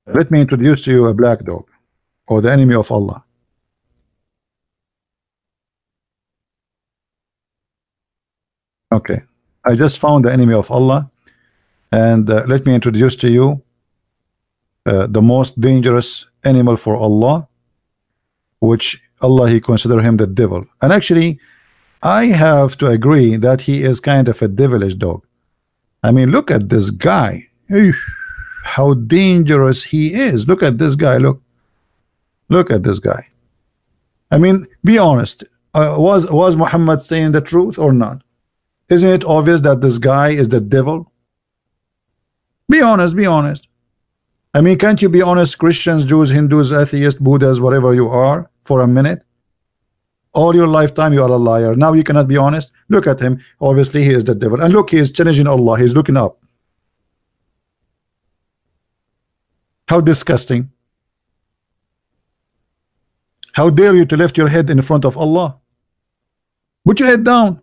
Speaker 1: Let me introduce to you a black dog, or the enemy of Allah. Okay, I just found the enemy of Allah, and let me introduce to you the most dangerous animal for Allah, which Allah, he consider him the devil. And actually, I have to agree that he is kind of a devilish dog. I mean, look at this guy. How dangerous he is. Look at this guy. Look at this guy. I mean, be honest. Was Muhammad saying the truth or not? Isn't it obvious that this guy is the devil? Be honest, be honest. I mean, can't you be honest, Christians, Jews, Hindus, atheists, Buddhas, whatever you are, for a minute? All your lifetime you are a liar. Now you cannot be honest. Look at him. Obviously he is the devil. And look, he is challenging Allah. He's looking up. How disgusting. How dare you to lift your head in front of Allah? Put your head down.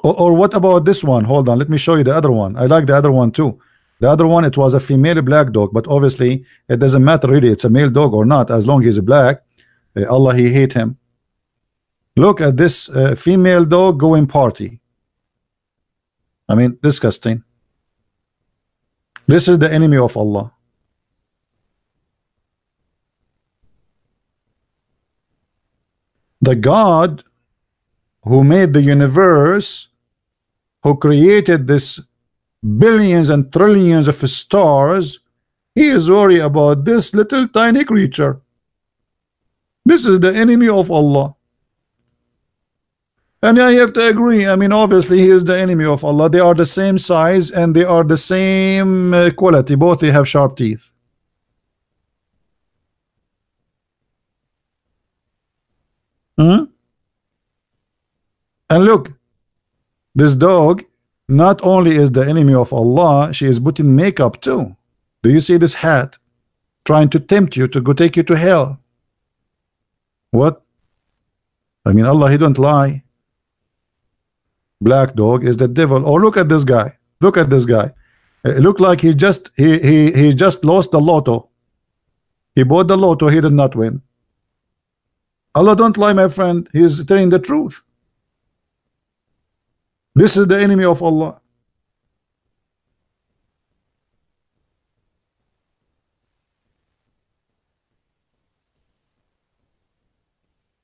Speaker 1: Or what about this one? Hold on, let me show you the other one. I like the other one too. The other one, it was a female black dog, but obviously it doesn't matter really, it's a male dog or not, as long as he's black. Allah, he hate him. Look at this female dog going party. I mean, disgusting. This is the enemy of Allah. The God who made the universe, who created this billions and trillions of stars, he is worried about this little tiny creature. This is the enemy of Allah. And I have to agree. I mean, obviously he is the enemy of Allah. They are the same size and they are the same quality. Both they have sharp teeth. And look, this dog not only is the enemy of Allah, she is putting makeup too. Do you see this hat? Trying to tempt you to go take you to hell. What? I mean, Allah, he don't lie. Black dog is the devil. Or look at this guy. Look at this guy. It looked like he just lost the lotto. He bought the lotto, he did not win. Allah don't lie, my friend. He is telling the truth. This is the enemy of Allah.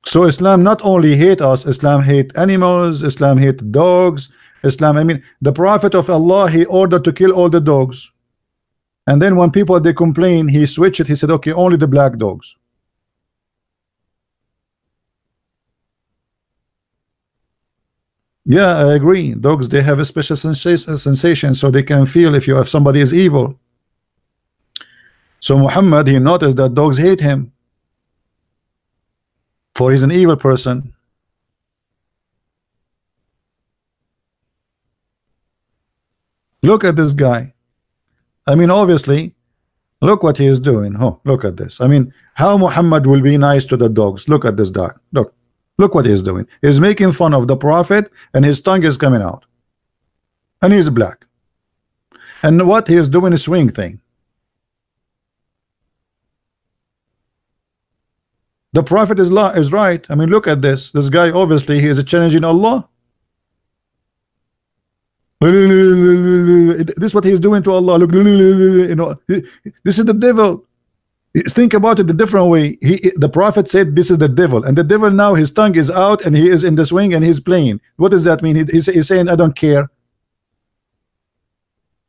Speaker 1: So Islam not only hate us, Islam hate animals, Islam hate dogs, Islam, I mean, the Prophet of Allah, he ordered to kill all the dogs. And then when people, they complain, he switched it, he said, okay, only the black dogs. Yeah, I agree. Dogs, they have a special sensation, so they can feel if somebody is evil. So Muhammad, he noticed that dogs hate him, for he's an evil person. Look at this guy. I mean, obviously, look what he is doing. Oh, look at this. I mean, how Muhammad will be nice to the dogs. Look at this dog. Look what he's doing. He's making fun of the Prophet and his tongue is coming out. And he's black. And what he is doing is swing thing. The Prophet is right. I mean, look at this. This guy, obviously, he is challenging Allah. This is what he is doing to Allah. Look, you know, this is the devil. Think about it a different way. The Prophet said this is the devil, and the devil now, his tongue is out and he is in the swing and he's playing. What does that mean? He's saying, I don't care.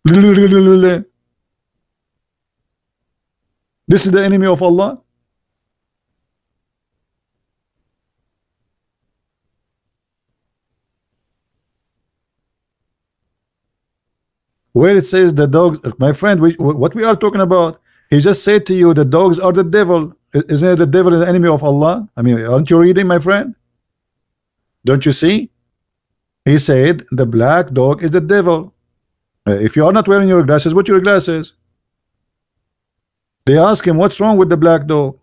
Speaker 1: This is the enemy of Allah. Where it says the dogs, my friend, what we are talking about, he just said to you the dogs are the devil. Isn't it the devil is the enemy of Allah? I mean, aren't you reading, my friend? Don't you see? He said the black dog is the devil. If you are not wearing your glasses, put your glasses. They ask him, what's wrong with the black dog?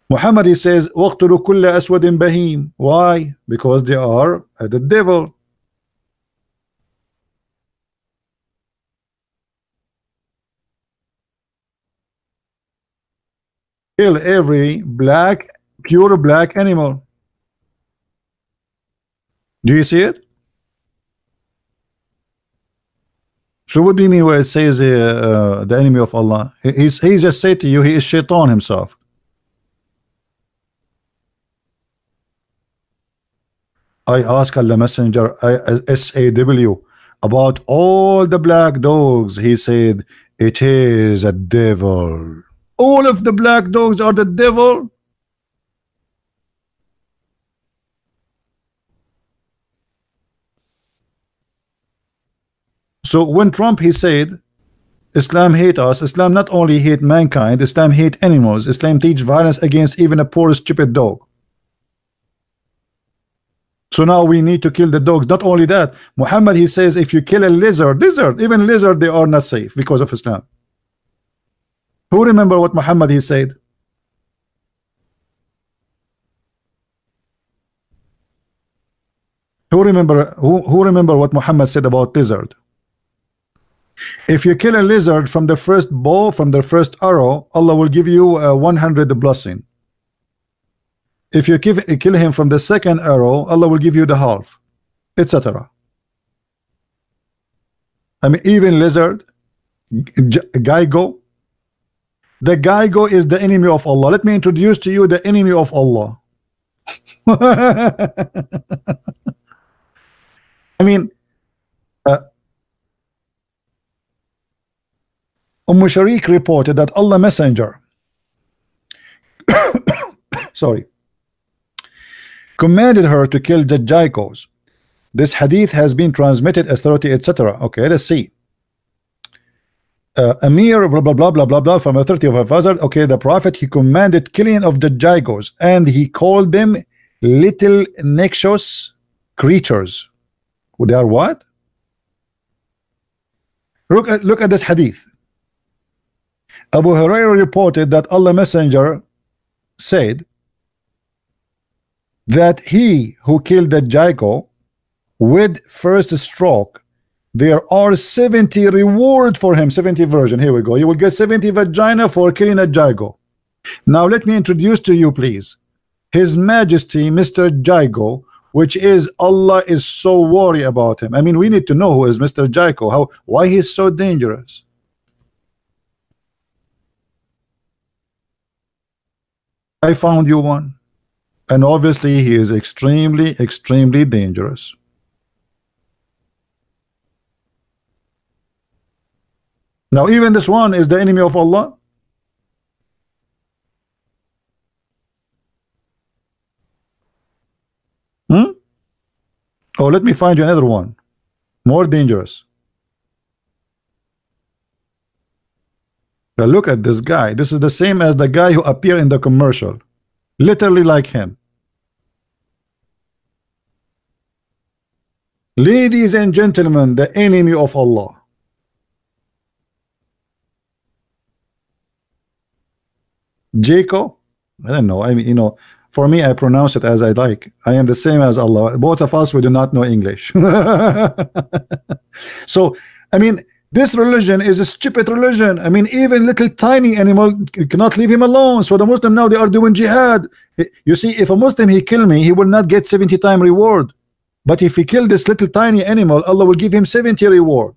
Speaker 1: Muhammad, he says, وَاقْتُلُوا كُلَّ أَسْوَدٍ بَهِيمٍ. Why? Because they are the devil. Kill every black, pure black animal. Do you see it? So what do you mean where it says the enemy of Allah? He just said to you, he is shaitan himself. I ask Allah Messenger, SAW, about all the black dogs. He said, it is a devil. All of the black dogs are the devil. So when Trump, he said, Islam hate us, Islam not only hate mankind, Islam hate animals, Islam teach violence against even a poor stupid dog. So now we need to kill the dogs. Not only that, Muhammad, he says, if you kill a lizard, even lizard, they are not safe because of Islam. Who remember what Muhammad, he said? Who remember what Muhammad said about lizard? If you kill a lizard from the first bow, from the first arrow, Allah will give you 100 blessing. If you kill him from the second arrow, Allah will give you the half, etc. I mean, even lizard, geigo. The geigo is the enemy of Allah. Let me introduce to you the enemy of Allah. I mean, Sharik reported that Allah Messenger sorry, commanded her to kill the jackals. This hadith has been transmitted authority, etc. Okay, let's see. Amir blah blah blah blah blah blah from authority of a father. Okay, the prophet, he commanded killing of the jackals, and he called them little noxious creatures. They are what? Look at this hadith. Abu Hurairah reported that Allah Messenger said that he who killed the jackal with first stroke, there are 70 reward for him. 70 version. Here we go. You will get 70 vagina for killing a jackal. Now let me introduce to you, please, His Majesty Mr. Jago, which is Allah is so worried about him. I mean, we need to know who is Mr. Jago, why he's so dangerous. I found you one, and obviously he is extremely dangerous. Now even this one is the enemy of Allah. Oh, let me find you another one more dangerous. Now look at this guy. This is the same as the guy who appeared in the commercial, literally like him. Ladies and gentlemen, the enemy of Allah. Jacob, I don't know. I mean, you know, for me, I pronounce it as I like. I am the same as Allah. Both of us, we do not know English. So, I mean, this religion is a stupid religion. I mean, even little tiny animal cannot leave him alone. So the Muslim now, they are doing jihad. You see, if a Muslim, he kill me, he will not get 70 times reward. But if he kill this little tiny animal, Allah will give him 70 reward.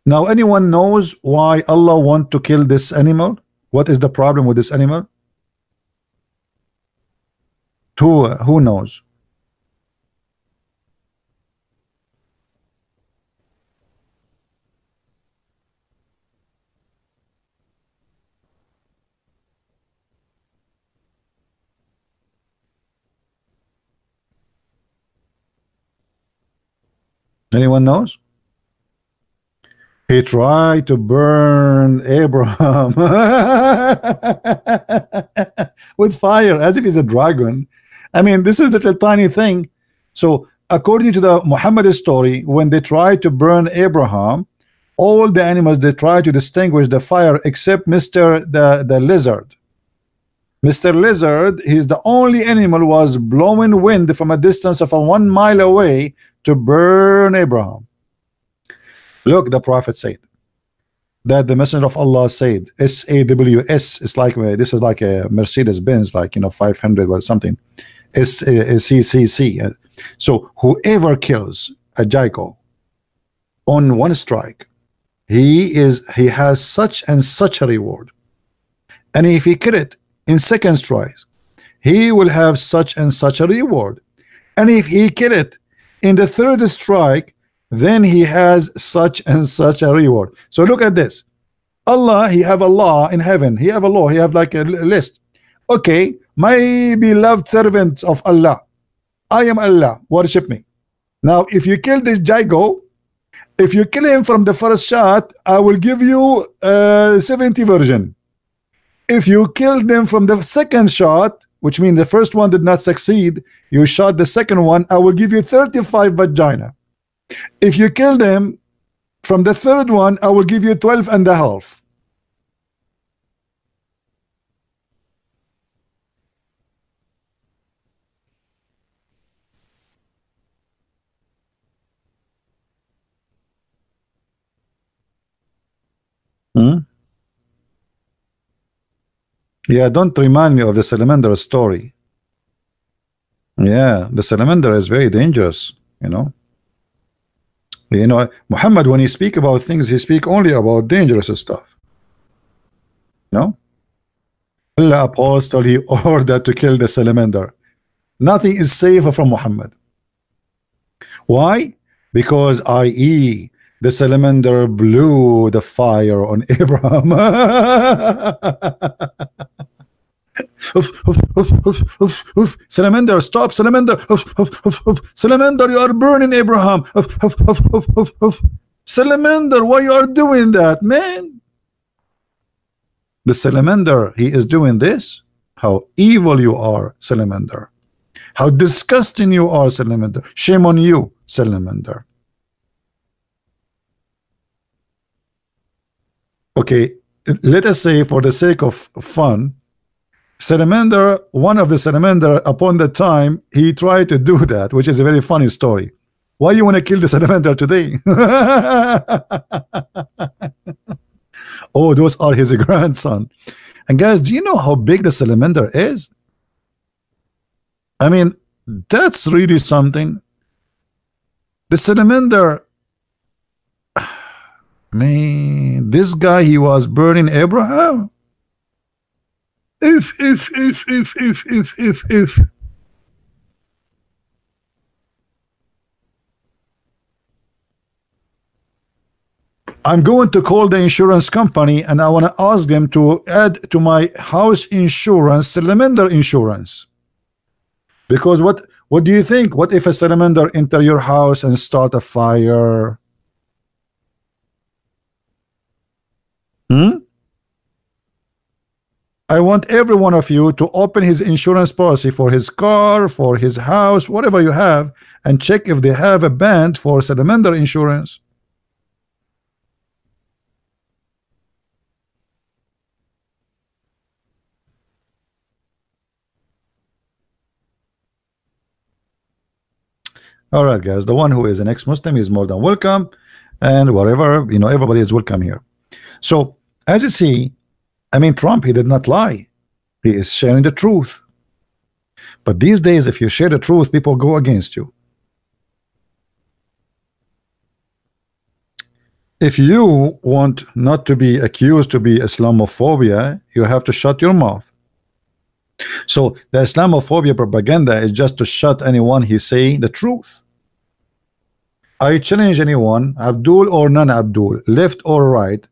Speaker 1: Now anyone knows why Allah want to kill this animal? What is the problem with this animal? Who knows? Anyone knows? He tried to burn Abraham with fire as if he's a dragon. I mean, this is little tiny thing. So according to the Muhammad story, when they tried to burn Abraham, all the animals, they try to distinguish the fire except Mr. the lizard. Mr. Lizard, he's the only animal was blowing wind from a distance of 1 mile away to burn Abraham. Look, the Prophet said that the Messenger of Allah said, SAWS, it's like this is like a Mercedes Benz, like 500 or something. SCCC. So whoever kills a jackal on one strike, he has such and such a reward. And if he kill it in second strike, he will have such and such a reward. And if he kill it in the third strike, then he has such and such a reward. So look at this. Allah, he have a law in heaven. He have a law. He have like a list. Okay, my beloved servants of Allah, I am Allah, worship me. Now if you kill this jago, if you kill him from the first shot, I will give you 70 virgin. If you kill them from the second shot, which means the first one did not succeed, you shot the second one, I will give you 35 vagina. If you kill them from the third one, I will give you 12 and a half. Yeah, don't remind me of the salamander story. Yeah, the salamander is very dangerous, Muhammad, when he speak about things, he speak only about dangerous stuff. Allah apostolate, he ordered to kill the salamander. Nothing is safer from Muhammad. Why? Because i.e. the salamander blew the fire on Abraham. Salamander, stop, salamander. Salamander, you are burning Abraham. Salamander, why you are doing that, man? The salamander, he is doing this. How evil you are, salamander. How disgusting you are, salamander. Shame on you, salamander. Okay, let us say for the sake of fun, salamander, one of the salamander upon the time he tried to do that, which is a very funny story. Why you want to kill the salamander today? Oh, those are his grandson. And guys, do you know how big the salamander is? I mean, that's really something. The salamander, man, this guy, he was burning Abraham. If. I'm going to call the insurance company and I want to ask them to add to my house insurance salamander insurance. Because what do you think? What if a salamander enter your house and start a fire? I want every one of you to open his insurance policy for his car, for his house, whatever you have, and check if they have a band for salamander insurance. All right, guys, the one who is an ex-Muslim is more than welcome, and whatever, everybody is welcome here. So as you see, I mean, Trump, he did not lie. He is sharing the truth. But these days, if you share the truth, people go against you. If you want not to be accused to be Islamophobia, you have to shut your mouth. So the Islamophobia propaganda is just to shut anyone he say the truth. I challenge anyone, Abdul or non-Abdul, left or right,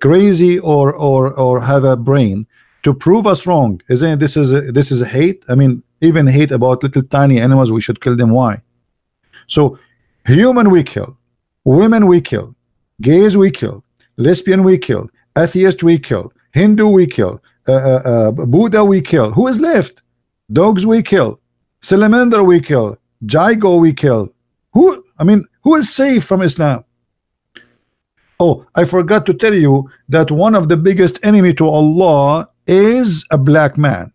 Speaker 1: crazy or have a brain, to prove us wrong. Isn't this is a hate? I mean, even hate about little tiny animals, we should kill them. Why? So human we kill, women we kill, gays we kill, lesbian we kill, atheist we kill, Hindu we kill, Buddha we kill. Who is left? Dogs we kill, salamander we kill, Jago we kill. Who, I mean, who is safe from Islam? Oh, I forgot to tell you that one of the biggest enemy to Allah is a black man.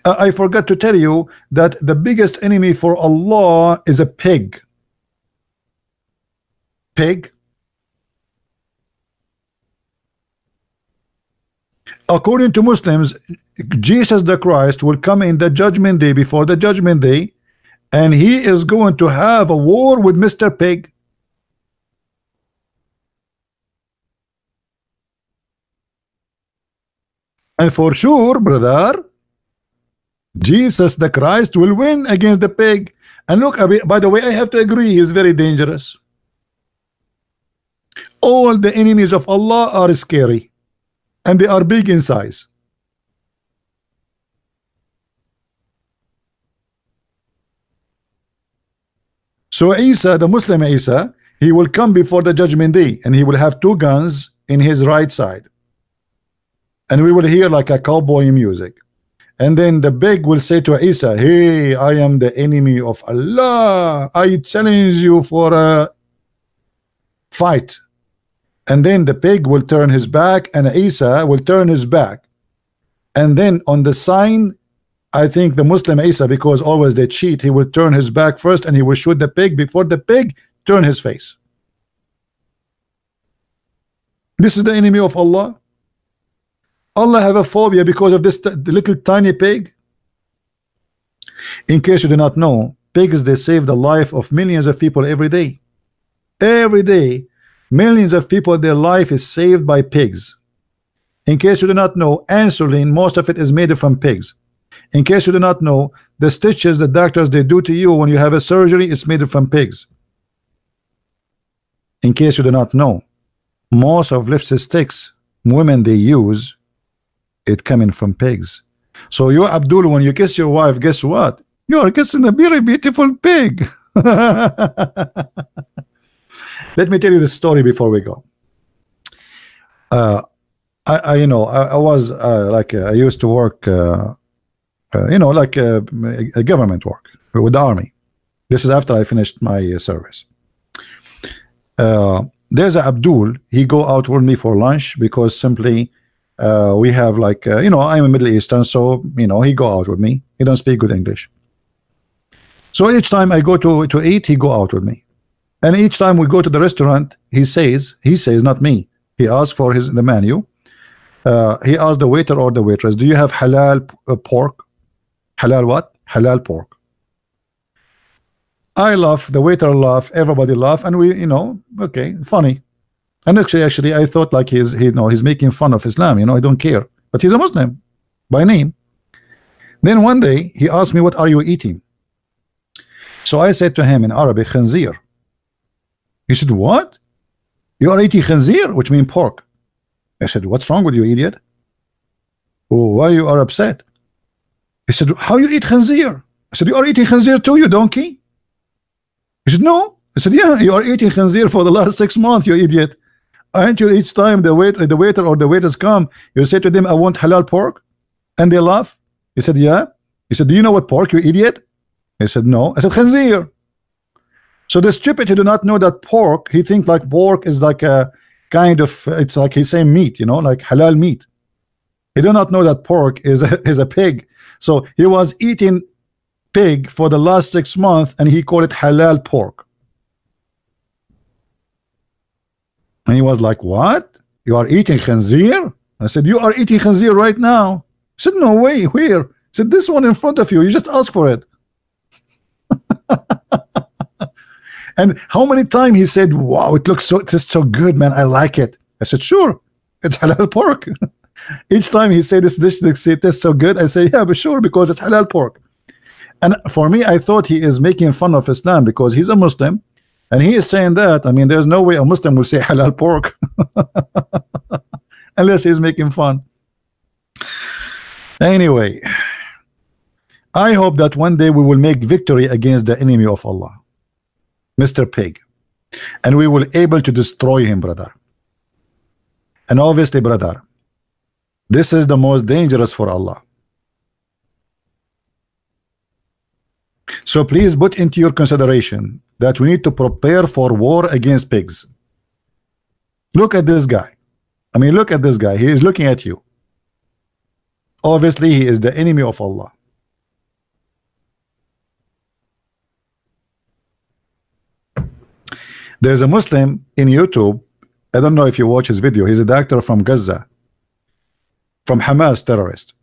Speaker 1: I forgot to tell you that the biggest enemy for Allah is a pig. Pig. According to Muslims, Jesus the Christ will come in the judgment day, before the judgment day, and he is going to have a war with Mr. Pig. And for sure, brother, Jesus the Christ will win against the pig. And look, by the way, I have to agree, he is very dangerous. All the enemies of Allah are scary, and they are big in size. So Isa, the Muslim Isa, he will come before the judgment day, and he will have two guns in his right side, and we will hear like a cowboy music. And then the pig will say to Isa, hey, I am the enemy of Allah, I challenge you for a fight. And then the pig will turn his back, and Isa will turn his back. And then on the sign, I think the Muslim Isa, because always they cheat, he will turn his back first, and he will shoot the pig before the pig turn his face. This is the enemy of Allah. Allah have a phobia because of this little tiny pig. In case you do not know, pigs, they save the life of millions of people every day. Every day, millions of people, their life is saved by pigs. In case you do not know, insulin, most of it is made from pigs. In case you do not know, the stitches the doctors they do to you when you have a surgery is made from pigs. In case you do not know, most of lipsticks women they use, it coming from pigs. So you, Abdul, when you kiss your wife, guess what? You are kissing a very beautiful pig. Let me tell you the story before we go. I was I used to work like a government work with the army. This is after I finished my service. There's a Abdul, he go out with me for lunch because simply we have like I'm a Middle Eastern, so he go out with me. He don't speak good English, so each time I go to eat, he go out with me. And each time we go to the restaurant, he says, not me, he asks for the menu. He asks the waiter or the waitress, do you have halal pork? Halal what? Halal pork. I laugh, the waiter laugh, everybody laugh, and we, okay, funny. And actually I thought like he's making fun of Islam, I don't care, but he's a Muslim by name. Then one day he asked me, what are you eating? So I said to him in Arabic, khanzir. He said, what? You are eating khanzir, which means pork. I said, what's wrong with you, idiot? Oh, why you are upset? He said, how you eat khanzir? I said, you are eating khanzir too, you donkey? He said, no. I said, yeah, you are eating khanzir for the last 6 months, you idiot. Aren't you each time the waiter or the waiters come, you say to them, I want halal pork? And they laugh. He said, yeah. He said, do you know what pork, you idiot? I said, no. I said, khanzir. So the stupid, he do not know that pork, he think like pork is like a kind of, it's like he's saying meat, like halal meat. He do not know that pork is a pig. So he was eating pig for the last 6 months, and he called it halal pork. And he was like, what? You are eating khanzir? I said, you are eating khanzir right now. He said, no way, where? I said, this one in front of you, you just ask for it. And how many times he said, wow, it looks so good, man, I like it. I said, sure, it's halal pork. Each time he said this dish tastes so good, I say, yeah, but sure, because it's halal pork. And for me, I thought he is making fun of Islam because he's a Muslim, and he is saying that. I mean, there's no way a Muslim will say halal pork unless he's making fun. Anyway, I hope that one day we will make victory against the enemy of Allah, Mr. Pig. and we will able to destroy him, brother. And obviously, brother, this is the most dangerous for Allah. So please put into your consideration that we need to prepare for war against pigs. Look at this guy. I mean, look at this guy. He is looking at you. Obviously, he is the enemy of Allah. There's a Muslim in YouTube. I don't know if you watch his video. He's a doctor from Gaza, from Hamas terrorist.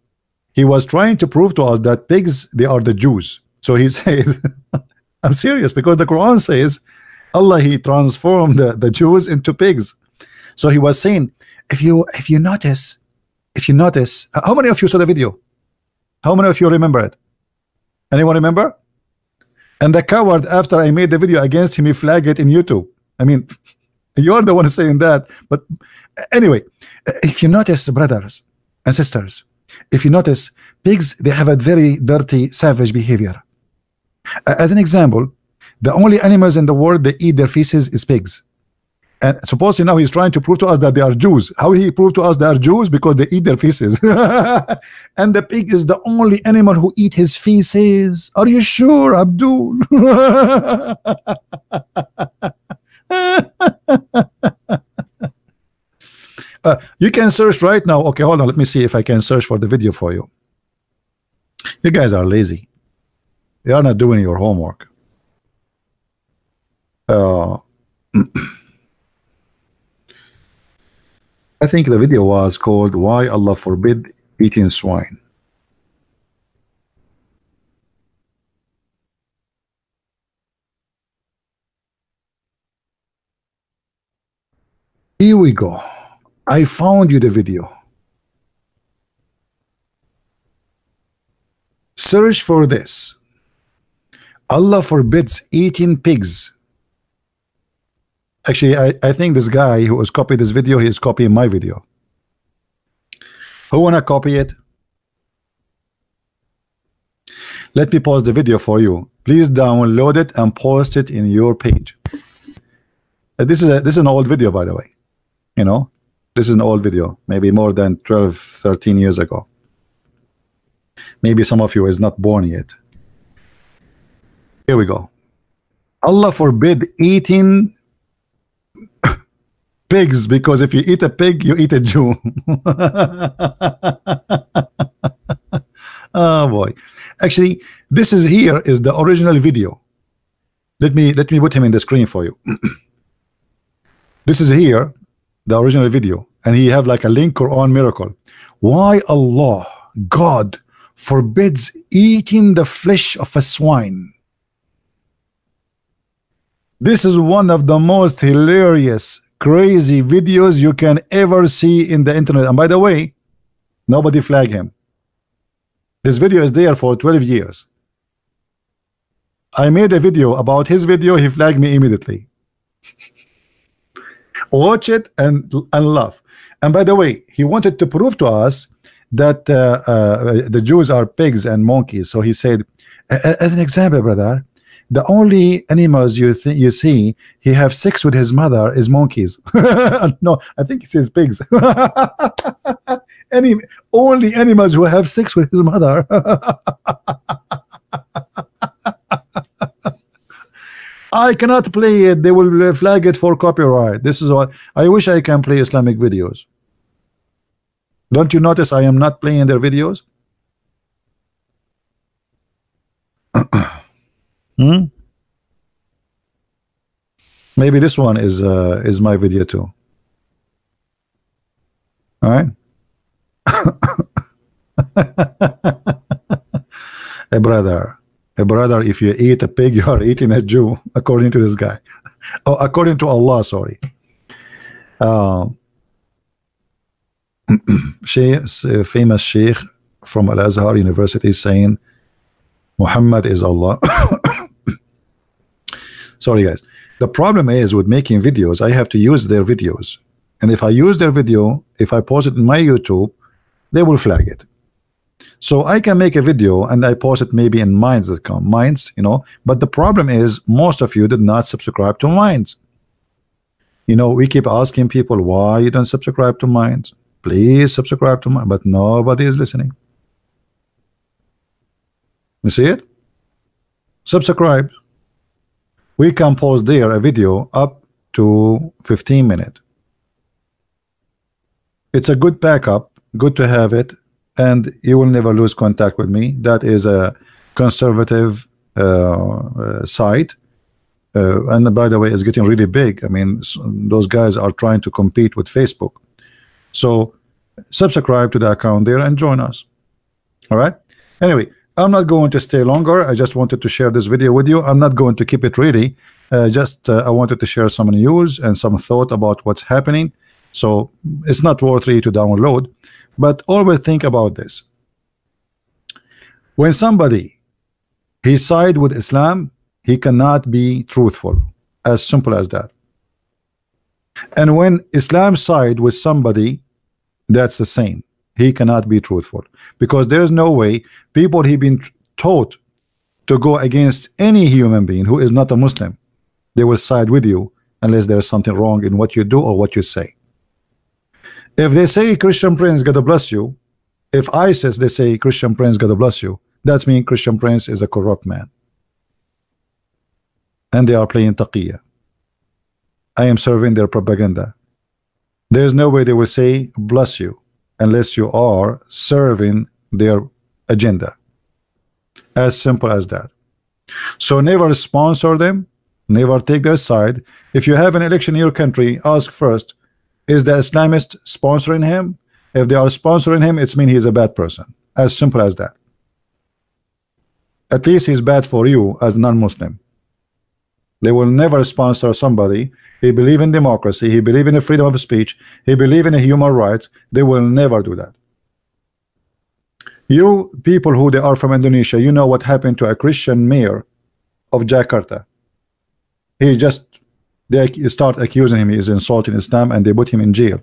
Speaker 1: He was trying to prove to us that pigs, they are the Jews. So he said, I'm serious, because the Quran says Allah, he transformed the Jews into pigs. So he was saying, if you notice, how many of you saw the video? How many of you remember it? Anyone remember? And the coward, after I made the video against him, he flagged it in YouTube. I mean, you're the one saying that. But anyway, if you notice, brothers and sisters, if you notice, pigs, they have a very dirty, savage behavior. As an example, the only animals in the world that eat their feces is pigs. And supposedly now he's trying to prove to us that they are Jews. How he proved to us they are Jews? Because they eat their feces. And the pig is the only animal who eat his feces. Are you sure, Abdul? You can search right now. Okay, hold on. Let me see if I can search for the video for you. You guys are lazy. You are not doing your homework. I think the video was called "Why Allah Forbid Eating Swine." Here we go. I found you the video. Search for this. Allah forbids eating pigs. Actually, I think this guy who has copied this video, he is copying my video. Who wanna copy it? Let me pause the video for you. Please download it and post it in your page. This is an old video, by the way. You know, this is an old video, maybe more than 12, 13 years ago. Maybe some of you is not born yet. Here we go. Allah forbid eating pigs, because if you eat a pig, you eat a Jew. Oh boy. Actually, this is here is the original video. Let me put him in the screen for you. This is here the original video, and he have like a link Quran miracle. Why Allah, God, forbids eating the flesh of a swine. This is one of the most hilarious, crazy videos you can ever see in the internet. And by the way, nobody flagged him. This video is there for 12 years. I made a video about his video, he flagged me immediately. Watch it and laugh. And by the way, he wanted to prove to us that the Jews are pigs and monkeys. So he said, as an example, brother, the only animals you see he have sex with his mother is monkeys. No, I think it says pigs. Only animals who have sex with his mother. I cannot play it. They will flag it for copyright. This is what I wish I can play Islamic videos. Don't you notice I am not playing their videos? Maybe this one is my video too. All right. A brother, if you eat a pig, you are eating a Jew, according to this guy. Oh, according to Allah, sorry. Famous sheikh from Al-Azhar University saying Muhammad is Allah. Sorry guys, the problem is with making videos, I have to use their videos, and if I use their video, if I post it in my YouTube, they will flag it. So I can make a video and I post it maybe in minds.com, minds, you know, but the problem is most of you did not subscribe to minds. You know, we keep asking people why you don't subscribe to mine. Please subscribe to mine, but nobody is listening. You see it? Subscribe. We can post there a video up to 15 minutes. It's a good backup, good to have it, and you will never lose contact with me. That is a conservative site, and by the way, it's getting really big. I mean, those guys are trying to compete with Facebook. So subscribe to the account there and join us. All right. Anyway, I'm not going to stay longer. I just wanted to share this video with you. I'm not going to keep it really. I wanted to share some news and some thought about what's happening. So it's not worth really to download, but always think about this. When somebody he side with Islam, he cannot be truthful. As simple as that. And when Islam side with somebody, that's the same. He cannot be truthful, because there is no way people he been taught to go against any human being who is not a Muslim, they will side with you unless there is something wrong in what you do or what you say. If they say Christian Prince God bless you, if ISIS they say Christian Prince God bless you, that means Christian Prince is a corrupt man, and they are playing taqiyya. I am serving their propaganda. There is no way they will say bless you unless you are serving their agenda. As simple as that. So never sponsor them, never take their side. If you have an election in your country, ask first, is the Islamist sponsoring him? If they are sponsoring him, it's mean he's a bad person. As simple as that. At least he's bad for you as non-Muslim. They will never sponsor somebody. He believe in democracy, he believe in the freedom of speech, he believe in human rights. They will never do that. You people who they are from Indonesia, you know what happened to a Christian mayor of Jakarta. They start accusing him he is insulting Islam, and they put him in jail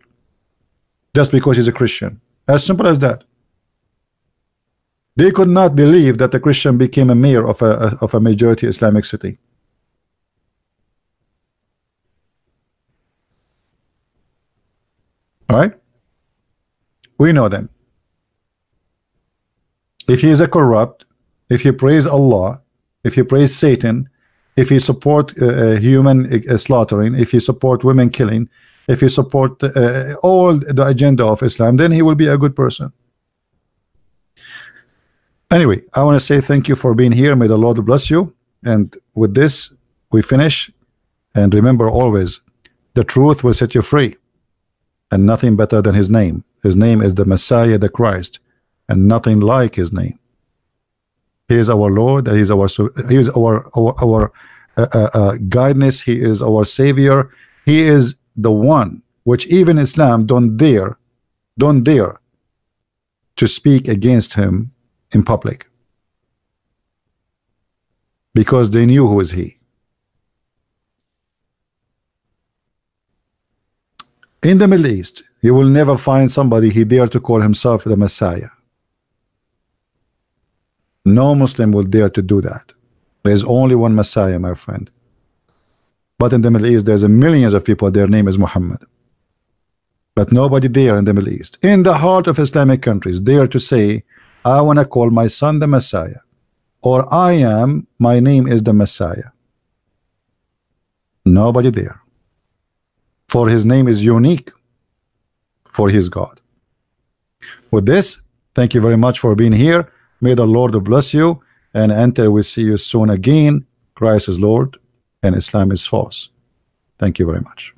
Speaker 1: just because he's a Christian. As simple as that. They could not believe that a Christian became a mayor of a majority Islamic city. All right, we know them. If he is a corrupt, if he praise Allah, if he praise Satan, if he support human slaughtering, if he support women killing, if he support all the agenda of Islam, then he will be a good person. Anyway, I want to say thank you for being here. May the Lord bless you. And with this, we finish. And remember always, the truth will set you free. And nothing better than his name. His name is the Messiah, the Christ, and nothing like his name. He is our Lord. He is our guidance. He is our Savior. He is the one which even Islam don't dare to speak against him in public, because they knew who is he. In the Middle East, you will never find somebody he dare to call himself the Messiah. No Muslim will dare to do that. There is only one Messiah, my friend. But in the Middle East, there's millions of people, their name is Muhammad. But nobody there in the Middle East, in the heart of Islamic countries, dare to say, I want to call my son the Messiah, or my name is the Messiah. Nobody there. For his name is unique, for his God. With this, thank you very much for being here. May the Lord bless you, and until we see you soon again, Christ is Lord and Islam is false. Thank you very much.